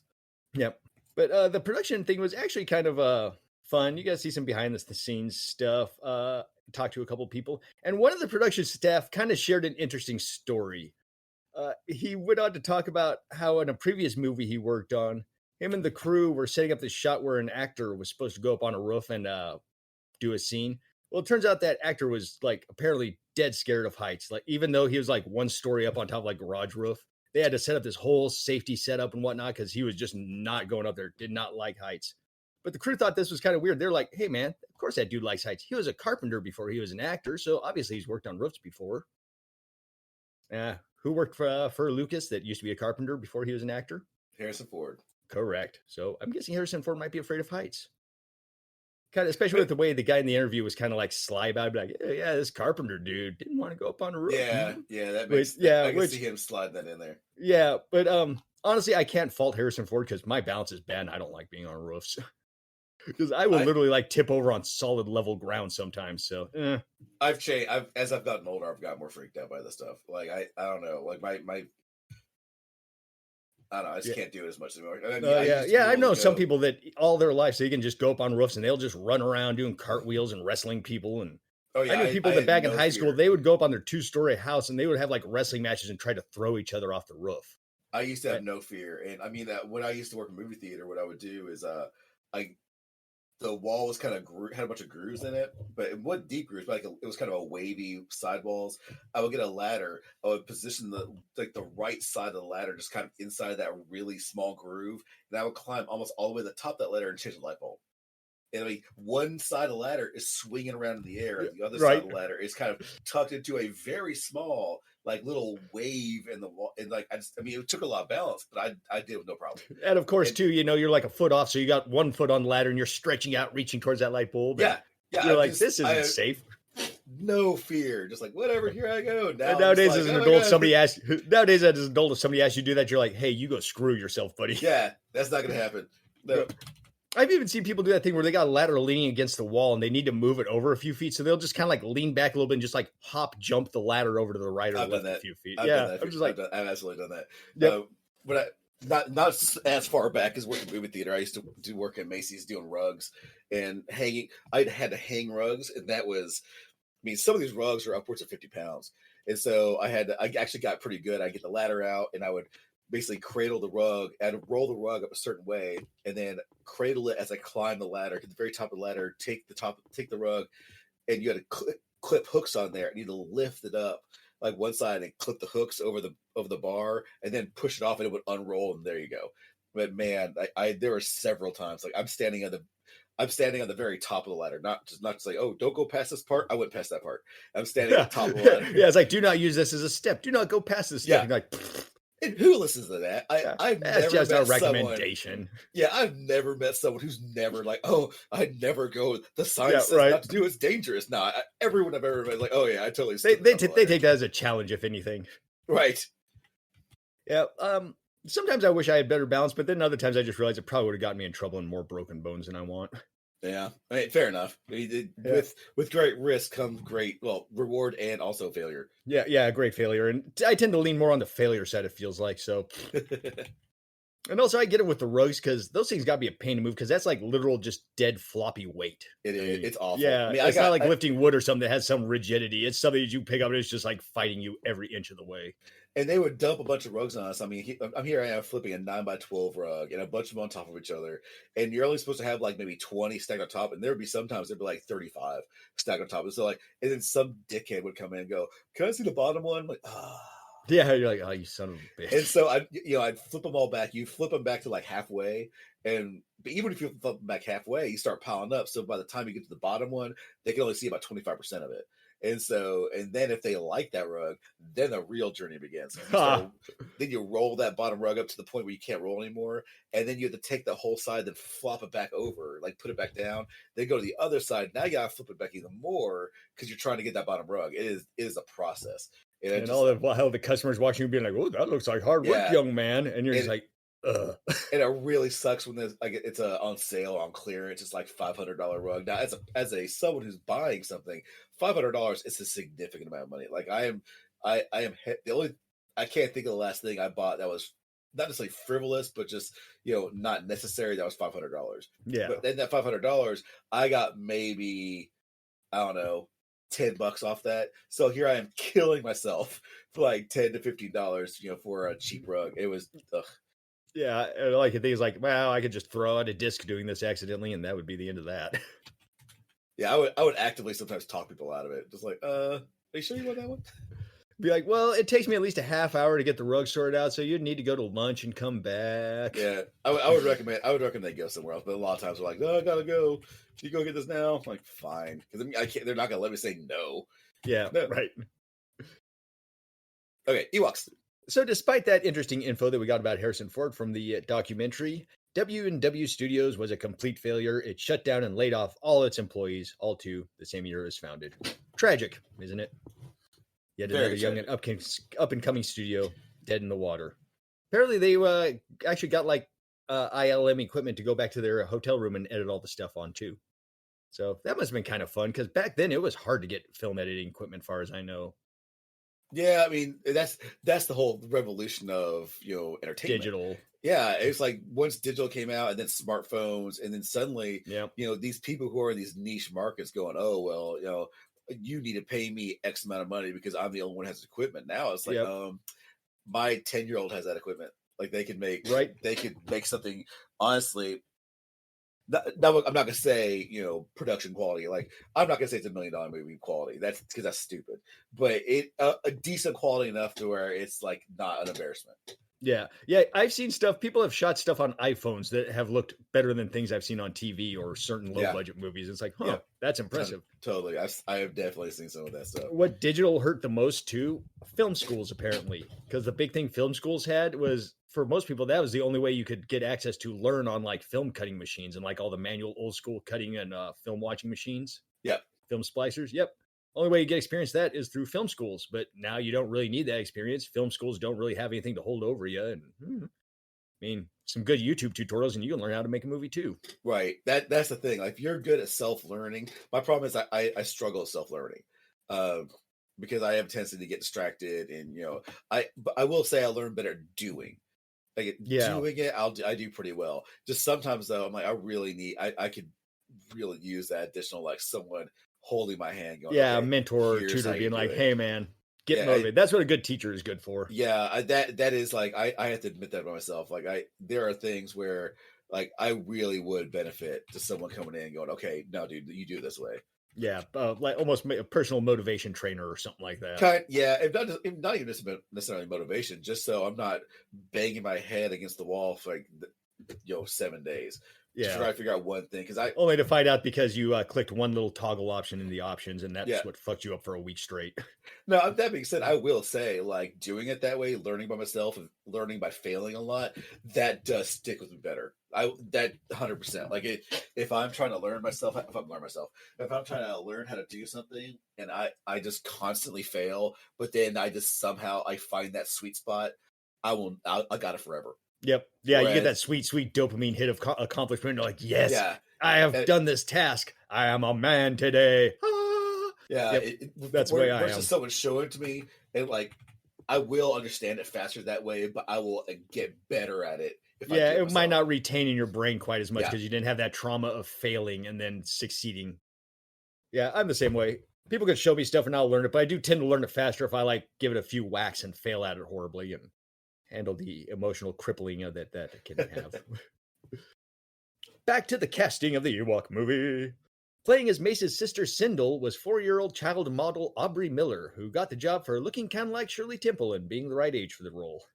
[SPEAKER 1] Yep. But the production thing was actually kind of fun. You guys see some behind the scenes stuff. Talked to a couple people, and one of the production staff kind of shared an interesting story. He went on to talk about how in a previous movie he worked on, him and the crew were setting up this shot where an actor was supposed to go up on a roof and do a scene. Well, it turns out that actor was like apparently dead scared of heights. Like even though he was like one story up on top of like garage roof, they had to set up this whole safety setup and whatnot because he was just not going up there. Did not like heights. But the crew thought this was kind of weird. They're like, "Hey man, of course that dude likes heights. He was a carpenter before he was an actor, so obviously he's worked on roofs before." Who worked for Lucas that used to be a carpenter before he was an actor?
[SPEAKER 2] Harrison Ford.
[SPEAKER 1] Correct. So I'm guessing Harrison Ford might be afraid of heights. Kind of, especially with the way the guy in the interview was kind of like sly about it, like, yeah, this carpenter dude didn't want to go up on a roof.
[SPEAKER 2] Yeah, that makes. I can see him slide that in there.
[SPEAKER 1] Yeah, but honestly, I can't fault Harrison Ford because my balance is bad and I don't like being on roofs. Because I will literally like tip over on solid level ground sometimes. So
[SPEAKER 2] I've changed. As I've gotten older, I've got more freaked out by this stuff. Like I don't know. Like my I don't know. I just can't do it as much anymore.
[SPEAKER 1] I know some people that all their life they can just go up on roofs and they'll just run around doing cartwheels and wrestling people. And I knew people that back in high school they would go up on their 2-story house and they would have like wrestling matches and try to throw each other off the roof.
[SPEAKER 2] I used to have no fear, and I mean that when I used to work in movie theater, what I would do is the wall was kind of had a bunch of grooves in it, but it wasn't deep grooves. But it was kind of a wavy sidewalls. I would get a ladder. I would position the right side of the ladder, just kind of inside that really small groove, and I would climb almost all the way to the top of that ladder and change the light bulb. And I mean, one side of the ladder is swinging around in the air, and the other side of the ladder is kind of tucked into a very small, like little wave in the wall. And like, it took a lot of balance, but I did it with no problem.
[SPEAKER 1] And of course, too, you're like a foot off, so you got 1 foot on the ladder, and you're stretching out, reaching towards that light bulb.
[SPEAKER 2] Yeah,
[SPEAKER 1] You're like, this isn't safe.
[SPEAKER 2] No fear, just like whatever. Here I go.
[SPEAKER 1] Nowadays, as an adult, somebody asks you to do that, you're like, hey, you go screw yourself, buddy.
[SPEAKER 2] Yeah, that's not gonna happen. No.
[SPEAKER 1] I've even seen people do that thing where they got a ladder leaning against the wall and they need to move it over a few feet. So they'll just kind of like lean back a little bit and just like hop, jump the ladder over to the right or left a few feet.
[SPEAKER 2] I've absolutely done that. Yep. But not as far back as working movie theater. I used to do work at Macy's doing rugs and hanging. I had to hang rugs, and that was, some of these rugs are upwards of 50 pounds. And so I actually got pretty good. I get the ladder out and I would basically cradle the rug. I'd roll the rug up a certain way and then cradle it as I climb the ladder. At the very top of the ladder, take the rug, and you had to clip hooks on there. And you need to lift it up like one side and clip the hooks over the bar, and then push it off, and it would unroll. And there you go. But man, there were several times like I'm standing on the very top of the ladder, not just like, oh, don't go past this part. I went past that part. I'm standing at the top of the ladder.
[SPEAKER 1] Yeah, it's like, do not use this as a step. Do not go past this step.
[SPEAKER 2] Yeah.
[SPEAKER 1] Like,
[SPEAKER 2] and who listens to that?
[SPEAKER 1] That's just a recommendation.
[SPEAKER 2] I've never met someone who's never like, oh, I never go. The sign says not to do. It's dangerous. No, everyone I've ever met is like, oh yeah, I totally.
[SPEAKER 1] They take that as a challenge, if anything.
[SPEAKER 2] Right.
[SPEAKER 1] Yeah. Sometimes I wish I had better balance, but then other times I just realized it probably would have gotten me in trouble and more broken bones than I want.
[SPEAKER 2] Yeah, fair enough. With great risk comes great reward and also failure.
[SPEAKER 1] Yeah, great failure, and I tend to lean more on the failure side. It feels like so. And also, I get it with the rugs because those things got to be a pain to move because that's like literal just dead floppy weight.
[SPEAKER 2] It is. It's awful.
[SPEAKER 1] Yeah, it's not like lifting wood or something that has some rigidity. It's something that you pick up and it's just like fighting you every inch of the way.
[SPEAKER 2] And they would dump a bunch of rugs on us. I'm here. I am flipping a 9x12 rug and a bunch of them on top of each other. And you're only supposed to have like maybe 20 stacked on top. And there would be sometimes there'd be like 35 stacked on top. And so and then some dickhead would come in and go, "Can I see the bottom one?" I'm like,
[SPEAKER 1] Yeah, you're like, oh, you son of a bitch.
[SPEAKER 2] And so I'd flip them all back. You flip them back to like halfway, but even if you flip them back halfway, you start piling up. So by the time you get to the bottom one, they can only see about 25% of it. And then if they like that rug, then the real journey begins. So then you roll that bottom rug up to the point where you can't roll anymore. And then you have to take the whole side, then flop it back over, like put it back down, then go to the other side. Now you got to flip it back even more because you're trying to get that bottom rug. It is a process. And
[SPEAKER 1] all the customers watching you being like, oh, that looks like hard work, young man. And you're just like, ugh.
[SPEAKER 2] And it really sucks when it's on sale on clearance. It's like $500 rug. Now, as someone who's buying something, $500 is a significant amount of money. Like I can't think of the last thing I bought that was not necessarily frivolous, but just not necessary. That was $500.
[SPEAKER 1] Yeah.
[SPEAKER 2] But then that $500, I got maybe, I don't know, $10 off that. So here I am killing myself for like $10 to $15, for a cheap rug. It was ugh.
[SPEAKER 1] Yeah, like things like, well, I could just throw out a disc doing this accidentally, and that would be the end of that.
[SPEAKER 2] Yeah, I would actively sometimes talk people out of it. Just like, are you sure you want that one?
[SPEAKER 1] Be like, well, it takes me at least a half hour to get the rug sorted out, so you'd need to go to lunch and come back.
[SPEAKER 2] Yeah, I would recommend they go somewhere else, but a lot of times they're like, no, I gotta go. Can you go get this now? I'm like, fine, because I can't. They're not gonna let me say no.
[SPEAKER 1] Yeah, no. Right.
[SPEAKER 2] Okay, Ewoks.
[SPEAKER 1] So, despite that interesting info that we got about Harrison Ford from the documentary, W&W Studios was a complete failure. It shut down and laid off all its employees, all too the same year it was founded. Tragic, isn't it? Yet another young and up-and-coming studio dead in the water. Apparently, they actually got like ILM equipment to go back to their hotel room and edit all the stuff on too. So that must have been kind of fun because back then it was hard to get film editing equipment, as far as I know.
[SPEAKER 2] Yeah, I mean that's the whole revolution of entertainment.
[SPEAKER 1] Digital.
[SPEAKER 2] Yeah, it's like once digital came out and then smartphones, and then suddenly these people who are in these niche markets going, oh well, you need to pay me X amount of money because I'm the only one who has equipment. Now it's like my 10-year-old has that equipment. Like they could make something. Honestly, I'm not gonna say production quality. Like I'm not gonna say it's $1 million movie quality. That's because that's stupid. But it a decent quality enough to where it's like not an embarrassment.
[SPEAKER 1] Yeah. Yeah. I've seen stuff. People have shot stuff on iPhones that have looked better than things I've seen on TV or certain low
[SPEAKER 2] Yeah,
[SPEAKER 1] budget movies. It's like,
[SPEAKER 2] yeah,
[SPEAKER 1] that's impressive.
[SPEAKER 2] totally. I have definitely seen some of that stuff.
[SPEAKER 1] What digital hurt the most too? Film schools, apparently. Because the big thing film schools had was for most people, that was the only way you could get access to learn on like film cutting machines and like all the manual old school cutting and film watching machines.
[SPEAKER 2] Yep.
[SPEAKER 1] Film splicers. Yep. Only way you get experience that is through film schools. But now you don't really need that experience. Film schools don't really have anything to hold over you. And I mean, some good YouTube tutorials and you can learn how to make a movie too.
[SPEAKER 2] Right. That's the thing. Like if you're good at self-learning, my problem is I struggle at self-learning. Because I have a tendency to get distracted and but I will say I learn better doing. Like doing it, I do pretty well. Just sometimes though, I'm like, I could really use that additional like someone holding my hand going,
[SPEAKER 1] Yeah,
[SPEAKER 2] okay,
[SPEAKER 1] a mentor or
[SPEAKER 2] here's
[SPEAKER 1] tutor
[SPEAKER 2] how you
[SPEAKER 1] being
[SPEAKER 2] do
[SPEAKER 1] like,
[SPEAKER 2] it.
[SPEAKER 1] hey man, get motivated. That's what a good teacher is good for.
[SPEAKER 2] Yeah, that is like I have to admit that by myself. Like there are things where like I really would benefit to someone coming in and going, okay, no, dude, you do it this way.
[SPEAKER 1] Yeah, like almost a personal motivation trainer or something like that.
[SPEAKER 2] If not even necessarily motivation, just so I'm not banging my head against the wall for like 7 days.
[SPEAKER 1] Yeah,
[SPEAKER 2] to try to figure out one thing because I
[SPEAKER 1] only to find out because you clicked one little toggle option in the options, and that's
[SPEAKER 2] Yeah.
[SPEAKER 1] what fucked you up for a week straight.
[SPEAKER 2] Now that being said, I will say like doing it that way, learning by myself and learning by failing a lot, that does stick with me better. That 100%. Like if I'm trying to learn myself, if I'm trying to learn how to do something and I just constantly fail, but then I just somehow I find that sweet spot, I got it forever.
[SPEAKER 1] Yep. Yeah, you get that sweet, sweet dopamine hit of accomplishment. You're like, yes,
[SPEAKER 2] Yeah,
[SPEAKER 1] I have done this task. I am a man today.
[SPEAKER 2] Yeah,
[SPEAKER 1] Yep. That's the way I am.
[SPEAKER 2] Versus someone showing it to me, and like I will understand it faster that way, but I will get better at it.
[SPEAKER 1] It might not retain in your brain quite as much
[SPEAKER 2] Yeah.
[SPEAKER 1] because you didn't have that trauma of failing and then succeeding. Yeah, I'm the same way. People can show me stuff and I'll learn it, but I do tend to learn it faster if I like give it a few whacks and fail at it horribly and handle the emotional crippling that it can have. Back to the casting of the Ewok movie. Playing as Mace's sister Sindel was 4-year-old child model Aubrey Miller, who got the job for looking kind of like Shirley Temple and being the right age for the role.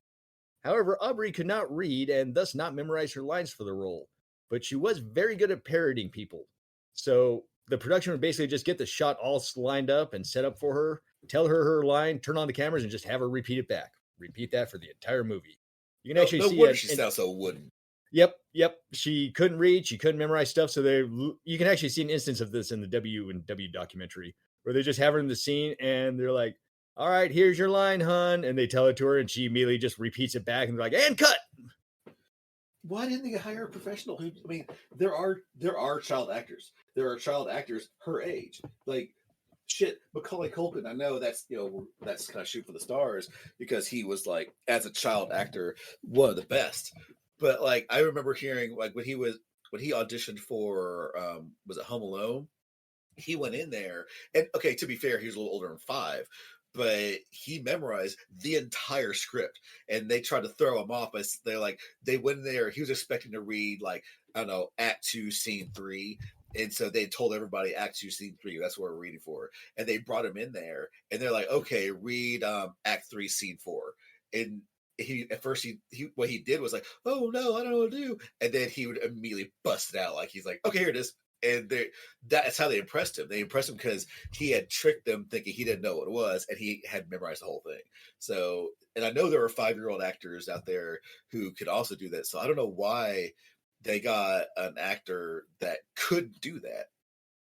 [SPEAKER 1] However, Aubrey could not read and thus not memorize her lines for the role, but she was very good at parodying people. So the production would basically just get the shot all lined up and set up for her, tell her line, turn on the cameras, and just have her repeat it back. Repeat that for the entire movie. You can actually see
[SPEAKER 2] it. She sounds so wooden.
[SPEAKER 1] Yep. She couldn't read. She couldn't memorize stuff. So you can actually see an instance of this in the W&W documentary where they just have her in the scene and they're like, all right, here's your line, hun. And they tell it to her and she immediately just repeats it back and they're like, and cut.
[SPEAKER 2] Why didn't they hire a professional? I mean, there are child actors. There are child actors her age. Like, shit, Macaulay Culkin. I know that's that's kind of shoot for the stars because he was like as a child actor one of the best. But like I remember hearing like when he auditioned for was it Home Alone? He went in there and okay, to be fair, he was a little older than 5, but he memorized the entire script and they tried to throw him off. But they went in there. He was expecting to read like I don't know Act 2, Scene 3. And so they told everybody Act 2, Scene 3. That's what we're reading for. And they brought him in there, and they're like, "Okay, read Act 3, Scene 4." And he at first he what he did was like, "Oh no, I don't know what to do," and then he would immediately bust it out like he's like, "Okay, here it is." And that's how they impressed him. They impressed him because he had tricked them thinking he didn't know what it was, and he had memorized the whole thing. So, and I know there are 5-year-old actors out there who could also do that. So I don't know why they got an actor that could do that.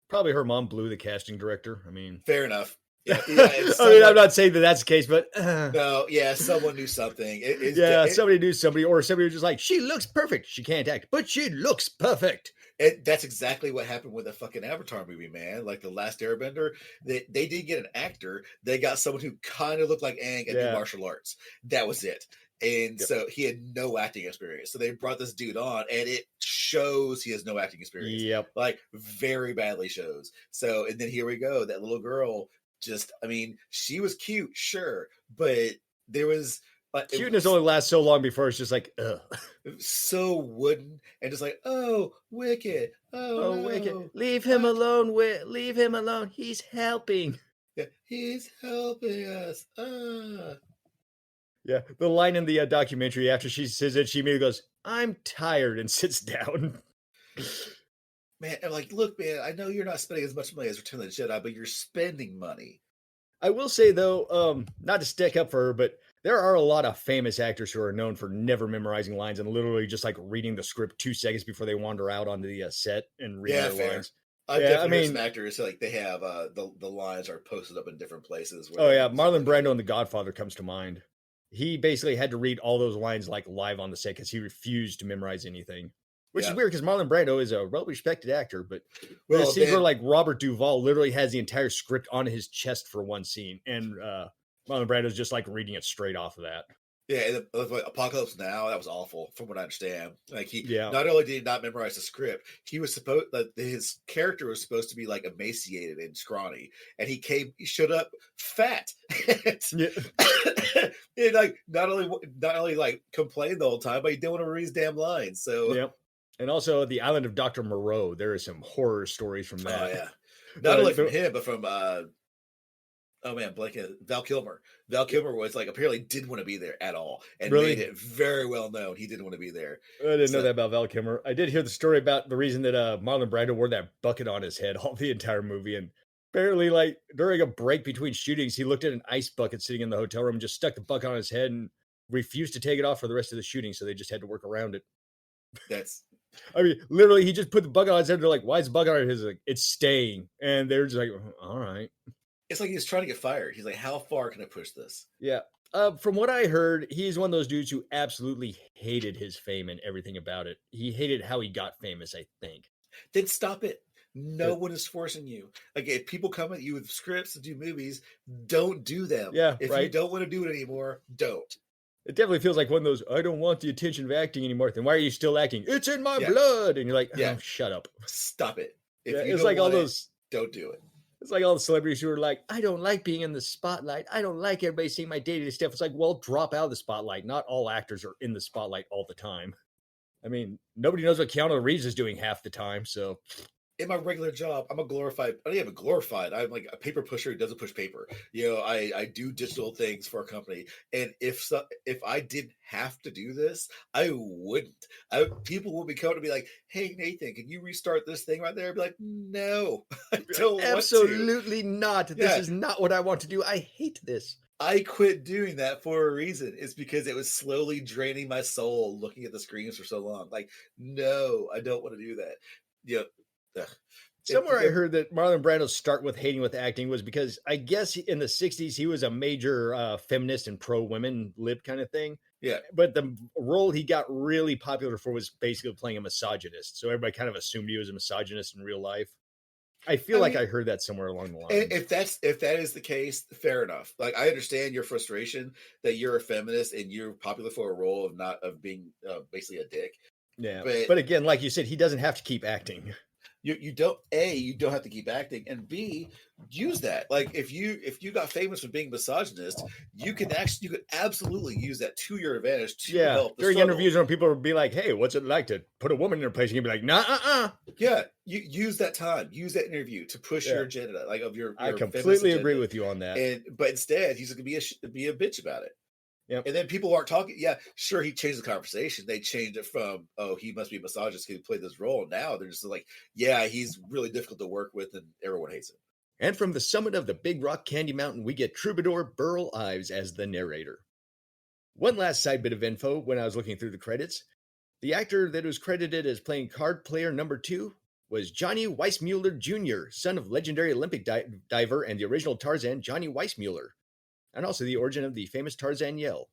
[SPEAKER 1] Probably her mom blew the casting director. I mean,
[SPEAKER 2] fair enough.
[SPEAKER 1] Yeah, I'm not saying that that's the case, but
[SPEAKER 2] no, yeah, someone knew something.
[SPEAKER 1] Somebody knew somebody, or somebody was just like, she looks perfect. She can't act, but she looks perfect.
[SPEAKER 2] That's exactly what happened with the fucking Avatar movie, man. Like The Last Airbender, they didn't get an actor. They got someone who kind of looked like Aang and did martial arts. That was it. And so he had no acting experience. So they brought this dude on, and it shows he has no acting experience.
[SPEAKER 1] Yep.
[SPEAKER 2] Like, very badly shows. So, and then here we go. That little girl just, I mean, she was cute, sure. But there was Like it
[SPEAKER 1] Cuteness
[SPEAKER 2] was
[SPEAKER 1] only lasts so long before it's just like, ugh.
[SPEAKER 2] so wooden and just like, oh, wicked, oh
[SPEAKER 1] Oh, wicked.
[SPEAKER 2] no,
[SPEAKER 1] Leave him
[SPEAKER 2] what?
[SPEAKER 1] alone, leave him alone. He's helping.
[SPEAKER 2] Yeah, he's helping us. Ah.
[SPEAKER 1] Yeah, the line in the documentary after she says it, she immediately goes, "I'm tired," and sits down.
[SPEAKER 2] Man, I'm like, look, man, I know you're not spending as much money as Return of the Jedi, but you're spending money.
[SPEAKER 1] I will say though, not to stick up for her, but there are a lot of famous actors who are known for never memorizing lines and literally just like reading the script 2 seconds before they wander out onto the set and reading
[SPEAKER 2] Yeah,
[SPEAKER 1] their
[SPEAKER 2] fair.
[SPEAKER 1] lines.
[SPEAKER 2] I've
[SPEAKER 1] Yeah, I
[SPEAKER 2] definitely heard some
[SPEAKER 1] mean,
[SPEAKER 2] actors like they have the lines are posted up in different places where
[SPEAKER 1] oh
[SPEAKER 2] they
[SPEAKER 1] yeah,
[SPEAKER 2] can simply
[SPEAKER 1] Marlon
[SPEAKER 2] go.
[SPEAKER 1] Brando in The Godfather comes to mind. He basically had to read all those lines like live on the set because he refused to memorize anything. Which is
[SPEAKER 2] Yeah.
[SPEAKER 1] weird because Marlon Brando is a well-respected actor, but there's
[SPEAKER 2] Well,
[SPEAKER 1] scenes where
[SPEAKER 2] then,
[SPEAKER 1] like Robert Duvall literally has the entire script on his chest for one scene, and Marlon Brando's just like reading it straight off of that.
[SPEAKER 2] yeah, and like Apocalypse Now, that was awful, from what I understand. Like he
[SPEAKER 1] Yeah,
[SPEAKER 2] not only did he not memorize the script, he was supposed like his character was supposed to be like emaciated and scrawny, and he showed up fat.
[SPEAKER 1] yeah.
[SPEAKER 2] And like not only like complained the whole time, but he didn't want to read his damn lines. So
[SPEAKER 1] Yep. And also the Island of Dr. Moreau. There are some horror stories from
[SPEAKER 2] oh
[SPEAKER 1] that.
[SPEAKER 2] yeah. Not only from
[SPEAKER 1] The-
[SPEAKER 2] him, but from oh man, blanking Val Kilmer. Val Kilmer was like apparently didn't want to be there at all and made
[SPEAKER 1] really?
[SPEAKER 2] it very well known he didn't want to be there.
[SPEAKER 1] I didn't know
[SPEAKER 2] So
[SPEAKER 1] that about Val Kilmer. I did hear the story about the reason that Marlon Brando wore that bucket on his head all the entire movie. And apparently, like during a break between shootings, he looked at an ice bucket sitting in the hotel room, just stuck the bucket on his head and refused to take it off for the rest of the shooting. So they just had to work around it.
[SPEAKER 2] that's
[SPEAKER 1] I mean, literally, he just put the bucket on his head. They're like, "Why is the bucket on his head?" Like, it's staying. And they're just like, "All right."
[SPEAKER 2] it's like he's trying to get fired. He's like, how far can I push this?
[SPEAKER 1] Yeah. From what I heard, he's one of those dudes who absolutely hated his fame and everything about it. He hated how he got famous, I think.
[SPEAKER 2] Then stop it. No
[SPEAKER 1] But
[SPEAKER 2] one is forcing you. Like if people come at you with scripts to do movies, don't do them.
[SPEAKER 1] yeah,
[SPEAKER 2] If you
[SPEAKER 1] right.
[SPEAKER 2] don't want to do it anymore, don't.
[SPEAKER 1] It definitely feels like one of those, I don't want the attention of acting anymore. Then why are you still acting? It's in my
[SPEAKER 2] Yeah.
[SPEAKER 1] blood. And you're like,
[SPEAKER 2] Yeah.
[SPEAKER 1] oh, shut up.
[SPEAKER 2] Stop it. If
[SPEAKER 1] Yeah,
[SPEAKER 2] you
[SPEAKER 1] it's
[SPEAKER 2] don't
[SPEAKER 1] like all
[SPEAKER 2] want it,
[SPEAKER 1] those,
[SPEAKER 2] don't do it.
[SPEAKER 1] it's like all the celebrities who are like, I don't like being in the spotlight. I don't like everybody seeing my day-to-day stuff. It's like, well, drop out of the spotlight. Not all actors are in the spotlight all the time. I mean, nobody knows what Keanu Reeves is doing half the time. So
[SPEAKER 2] In my regular job, I'm a glorified. I don't even glorified. I'm like a paper pusher who doesn't push paper. You know, I do digital things for a company, and if I didn't have to do this, I wouldn't. People would be coming to be like, "Hey Nathan, can you restart this thing right there?" I'd be like, "No, I don't want to."
[SPEAKER 1] absolutely not. This
[SPEAKER 2] Yeah,
[SPEAKER 1] is not what I want to do. I hate this.
[SPEAKER 2] I quit doing that for a reason. It's because it was slowly draining my soul looking at the screens for so long. Like, no, I don't want to do that. Yeah. Ugh.
[SPEAKER 1] Somewhere I heard that Marlon Brando's start with hating with acting was because I guess in the 60s he was a major feminist and pro women lib kind of thing.
[SPEAKER 2] yeah.
[SPEAKER 1] But the role he got really popular for was basically playing a misogynist. So everybody kind of assumed he was a misogynist in real life. I feel like
[SPEAKER 2] mean,
[SPEAKER 1] I heard that somewhere along the line.
[SPEAKER 2] if that is the case, fair enough. Like I understand your frustration that you're a feminist and you're popular for a role of being basically a dick.
[SPEAKER 1] Yeah.
[SPEAKER 2] But
[SPEAKER 1] But again, like you said, he doesn't have to keep acting.
[SPEAKER 2] you don't have to keep acting, and B, use that. Like if you got famous for being misogynist, you could absolutely use that to your advantage to
[SPEAKER 1] Yeah.
[SPEAKER 2] help the
[SPEAKER 1] During
[SPEAKER 2] struggle.
[SPEAKER 1] interviews when people would be like, hey, what's it like to put a woman in her place? And you'd be like, nah.
[SPEAKER 2] Yeah, you use that time, use that interview to push your
[SPEAKER 1] Yeah.
[SPEAKER 2] agenda, like of your
[SPEAKER 1] I
[SPEAKER 2] feminist
[SPEAKER 1] completely agree
[SPEAKER 2] agenda.
[SPEAKER 1] with you on that.
[SPEAKER 2] But instead he's gonna be a bitch about it.
[SPEAKER 1] Yep.
[SPEAKER 2] And then people aren't talking. Yeah, sure, he changed the conversation. They changed it from, oh, he must be a misogynist because he played this role. Now they're just like, yeah, he's really difficult to work with and everyone hates him.
[SPEAKER 1] And from the summit of the Big Rock Candy Mountain, we get Troubadour Burl Ives as the narrator. One last side bit of info when I was looking through the credits. The actor that was credited as playing card player number 2 was Johnny Weissmuller Jr., son of legendary Olympic diver and the original Tarzan, Johnny Weissmuller, and also the origin of the famous Tarzan yell.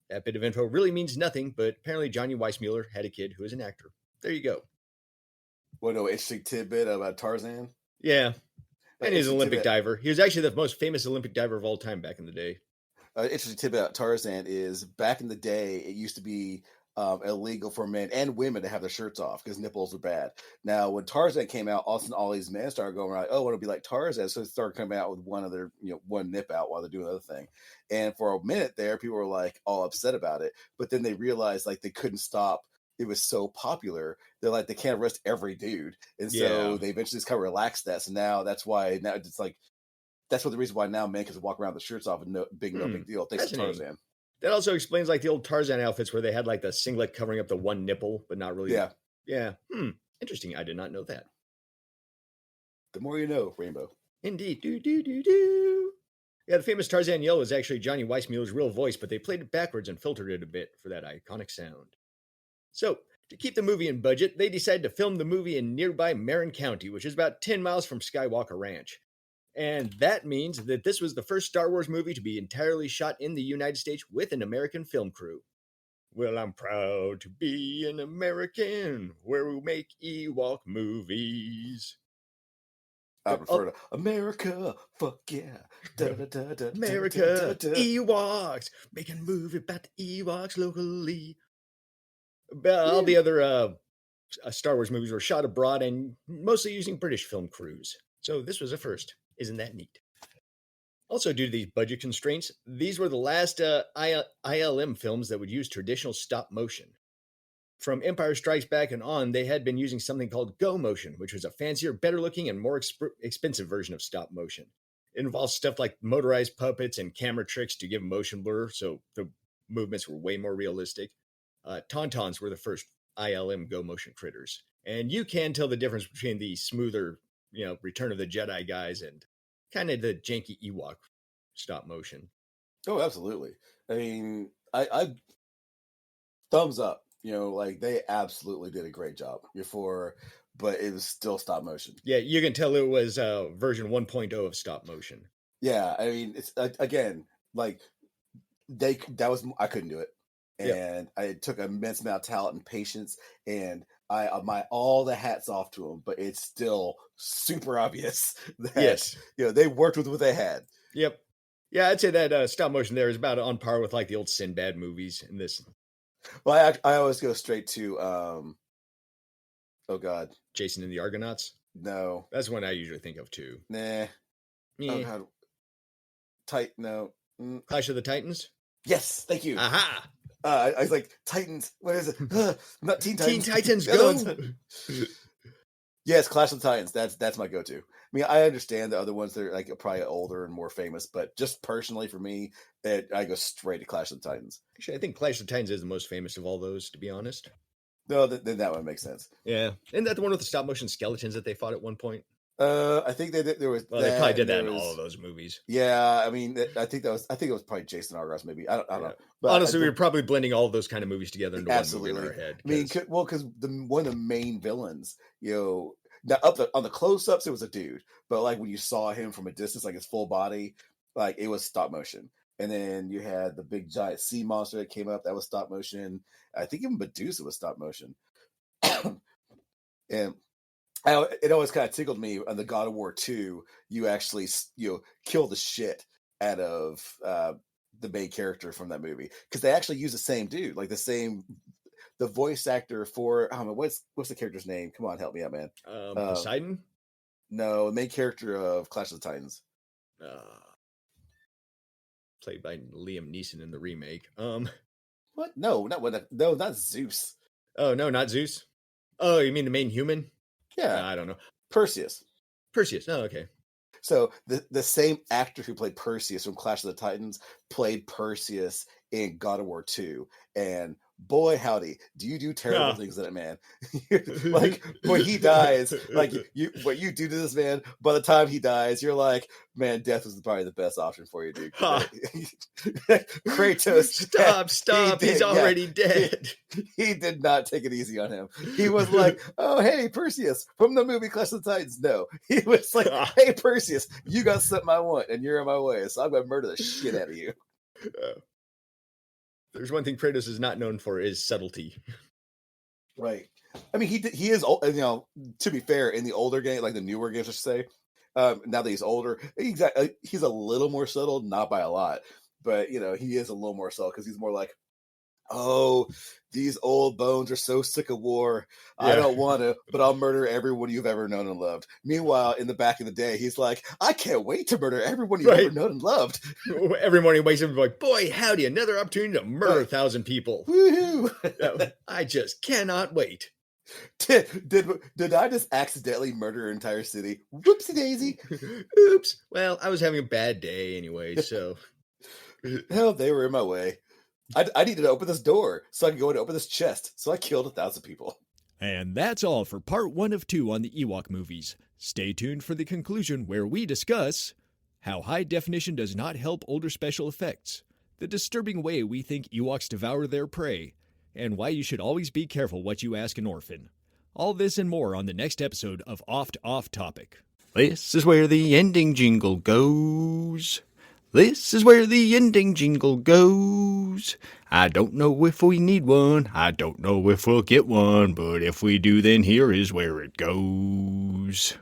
[SPEAKER 1] That bit of info really means nothing, but apparently Johnny Weissmuller had a kid who is an actor. There you go.
[SPEAKER 2] What no interesting tidbit about Tarzan?
[SPEAKER 1] Yeah, and he's an Olympic
[SPEAKER 2] tidbit.
[SPEAKER 1] diver. He was actually the most famous Olympic diver of all time back in the day.
[SPEAKER 2] Interesting tidbit about Tarzan is back in the day, it used to be illegal for men and women to have their shirts off because nipples are bad. Now, when Tarzan came out, all these men started going like, "Oh, I want to be like Tarzan," so they started coming out with one nip out while they're doing the other thing. And for a minute there, people were like all upset about it, but then they realized like they couldn't stop. It was so popular. They're like they can't arrest every dude, and so they eventually just kind of relaxed that. So now that's why now it's like that's what the reason why now men can walk around with the shirts off and no big deal. Thanks to Tarzan.
[SPEAKER 1] That also explains like the old Tarzan outfits where they had like the singlet covering up the one nipple, but not really.
[SPEAKER 2] Yeah.
[SPEAKER 1] Yeah. Interesting. I did not know that.
[SPEAKER 2] The more you know, Rainbow.
[SPEAKER 1] Indeed. Do. Yeah, the famous Tarzan yell was actually Johnny Weissmuller's real voice, but they played it backwards and filtered it a bit for that iconic sound. So, to keep the movie in budget, they decided to film the movie in nearby Marin County, which is about 10 miles from Skywalker Ranch. And that means that this was the first Star Wars movie to be entirely shot in the United States with an American film crew. Well, I'm proud to be an American where we make Ewok movies.
[SPEAKER 2] I prefer to America, fuck yeah.
[SPEAKER 1] America, Ewoks, making a movie about the Ewoks locally. All the other Star Wars movies were shot abroad and mostly using British film crews. So this was a first. Isn't that neat? Also, due to these budget constraints, these were the last ILM films that would use traditional stop motion. From Empire Strikes Back and on, they had been using something called Go Motion, which was a fancier, better looking, and more expensive version of stop motion. It involves stuff like motorized puppets and camera tricks to give motion blur, so the movements were way more realistic. Tauntauns were the first ILM Go Motion critters. And you can tell the difference between the smoother, Return of the Jedi guys and kind of the janky Ewok stop motion.
[SPEAKER 2] Oh, absolutely. I mean, I thumbs up. Like they absolutely did a great job but it was still stop motion.
[SPEAKER 1] Yeah, you can tell it was version 1.0 of stop motion.
[SPEAKER 2] Yeah, I mean, it's again like I couldn't do it, and I took an immense amount of talent and patience, and I all the hats off to them, but it's still super obvious that they worked with what they had.
[SPEAKER 1] Yep. Yeah, I'd say that stop motion there is about on par with like the old Sinbad movies in this.
[SPEAKER 2] Well, I always go straight to oh god,
[SPEAKER 1] Jason and the Argonauts.
[SPEAKER 2] No,
[SPEAKER 1] that's one I usually think of too.
[SPEAKER 2] Nah. Oh god, no.
[SPEAKER 1] Clash of the Titans.
[SPEAKER 2] Yes, thank you.
[SPEAKER 1] Aha.
[SPEAKER 2] I was like Titans. What is it? Not Teen Titans.
[SPEAKER 1] Teen Titans Go.
[SPEAKER 2] Yes, Clash of the Titans. That's my go-to. I mean, I understand the other ones that are like probably older and more famous, but just personally for me, I go straight to Clash of the Titans.
[SPEAKER 1] Actually, I think Clash of the Titans is the most famous of all those, to be honest.
[SPEAKER 2] No, then that one makes sense.
[SPEAKER 1] Yeah, isn't that the one with the stop motion skeletons that they fought at one point?
[SPEAKER 2] I think there was.
[SPEAKER 1] Well, they probably did that in all of those movies.
[SPEAKER 2] Yeah, I mean, I think it was probably Jason Argos, maybe. I don't know.
[SPEAKER 1] But honestly, we were probably blending all of those kind of movies together into one movie in our head.
[SPEAKER 2] I mean, because one of the main villains, now on the close-ups, it was a dude, but like when you saw him from a distance, like his full body, like it was stop motion. And then you had the big giant sea monster that came up, that was stop motion. I think even Medusa was stop motion. And it always kind of tickled me on the God of War 2, you actually kill the shit out of the main character from that movie, because they actually use the same dude, like the voice actor for I don't know what's the character's name. Come on, help me out, man.
[SPEAKER 1] Poseidon?
[SPEAKER 2] No, the main character of Clash of the Titans.
[SPEAKER 1] Played by Liam Neeson in the remake.
[SPEAKER 2] What? No, not Zeus.
[SPEAKER 1] Oh no, not Zeus. Oh, you mean the main human?
[SPEAKER 2] Yeah,
[SPEAKER 1] I don't know.
[SPEAKER 2] Perseus.
[SPEAKER 1] Oh, okay.
[SPEAKER 2] So the same actor who played Perseus from Clash of the Titans played Perseus in God of War 2, and boy howdy, do you do terrible things in it, man. Like when he dies, like what you do to this man, by the time he dies, you're like, man, death was probably the best option for you, dude. Kratos,
[SPEAKER 1] stop, he's already dead.
[SPEAKER 2] He did not take it easy on him. He was like, oh hey, Perseus from the movie Clash of the Titans. No, he was like, hey Perseus, you got something I want and you're in my way, so I'm gonna murder the shit out of you.
[SPEAKER 1] There's one thing Kratos is not known for is subtlety.
[SPEAKER 2] Right. I mean, he is, to be fair, in the older game, like the newer games, I should say, now that he's older, he's a little more subtle, not by a lot, but, he is a little more subtle because he's more like, Oh, these old bones are so sick of war. I
[SPEAKER 1] Yeah.
[SPEAKER 2] don't want to, but I'll murder everyone you've ever known and loved. Meanwhile, in the back of the day, he's like, I can't wait to murder everyone you've ever
[SPEAKER 1] Right.
[SPEAKER 2] known and loved.
[SPEAKER 1] Every morning he wakes up and like, boy, howdy, another opportunity to murder
[SPEAKER 2] Right.
[SPEAKER 1] 1,000 people.
[SPEAKER 2] Woohoo!
[SPEAKER 1] I just cannot wait.
[SPEAKER 2] Did I just accidentally murder an entire city? Whoopsie daisy.
[SPEAKER 1] Oops. Well, I was having a bad day anyway, so.
[SPEAKER 2] Hell, they were in my way. I needed to open this door so I could go and open this chest. So I killed 1,000 people.
[SPEAKER 1] And that's all for part 1 of 2 on the Ewok movies. Stay tuned for the conclusion where we discuss how high definition does not help older special effects, the disturbing way we think Ewoks devour their prey, and why you should always be careful what you ask an orphan. All this and more on the next episode of Off Topic. This is where the ending jingle goes. This is where the ending jingle goes. I don't know if we need one. I don't know if we'll get one. But if we do, then here is where it goes.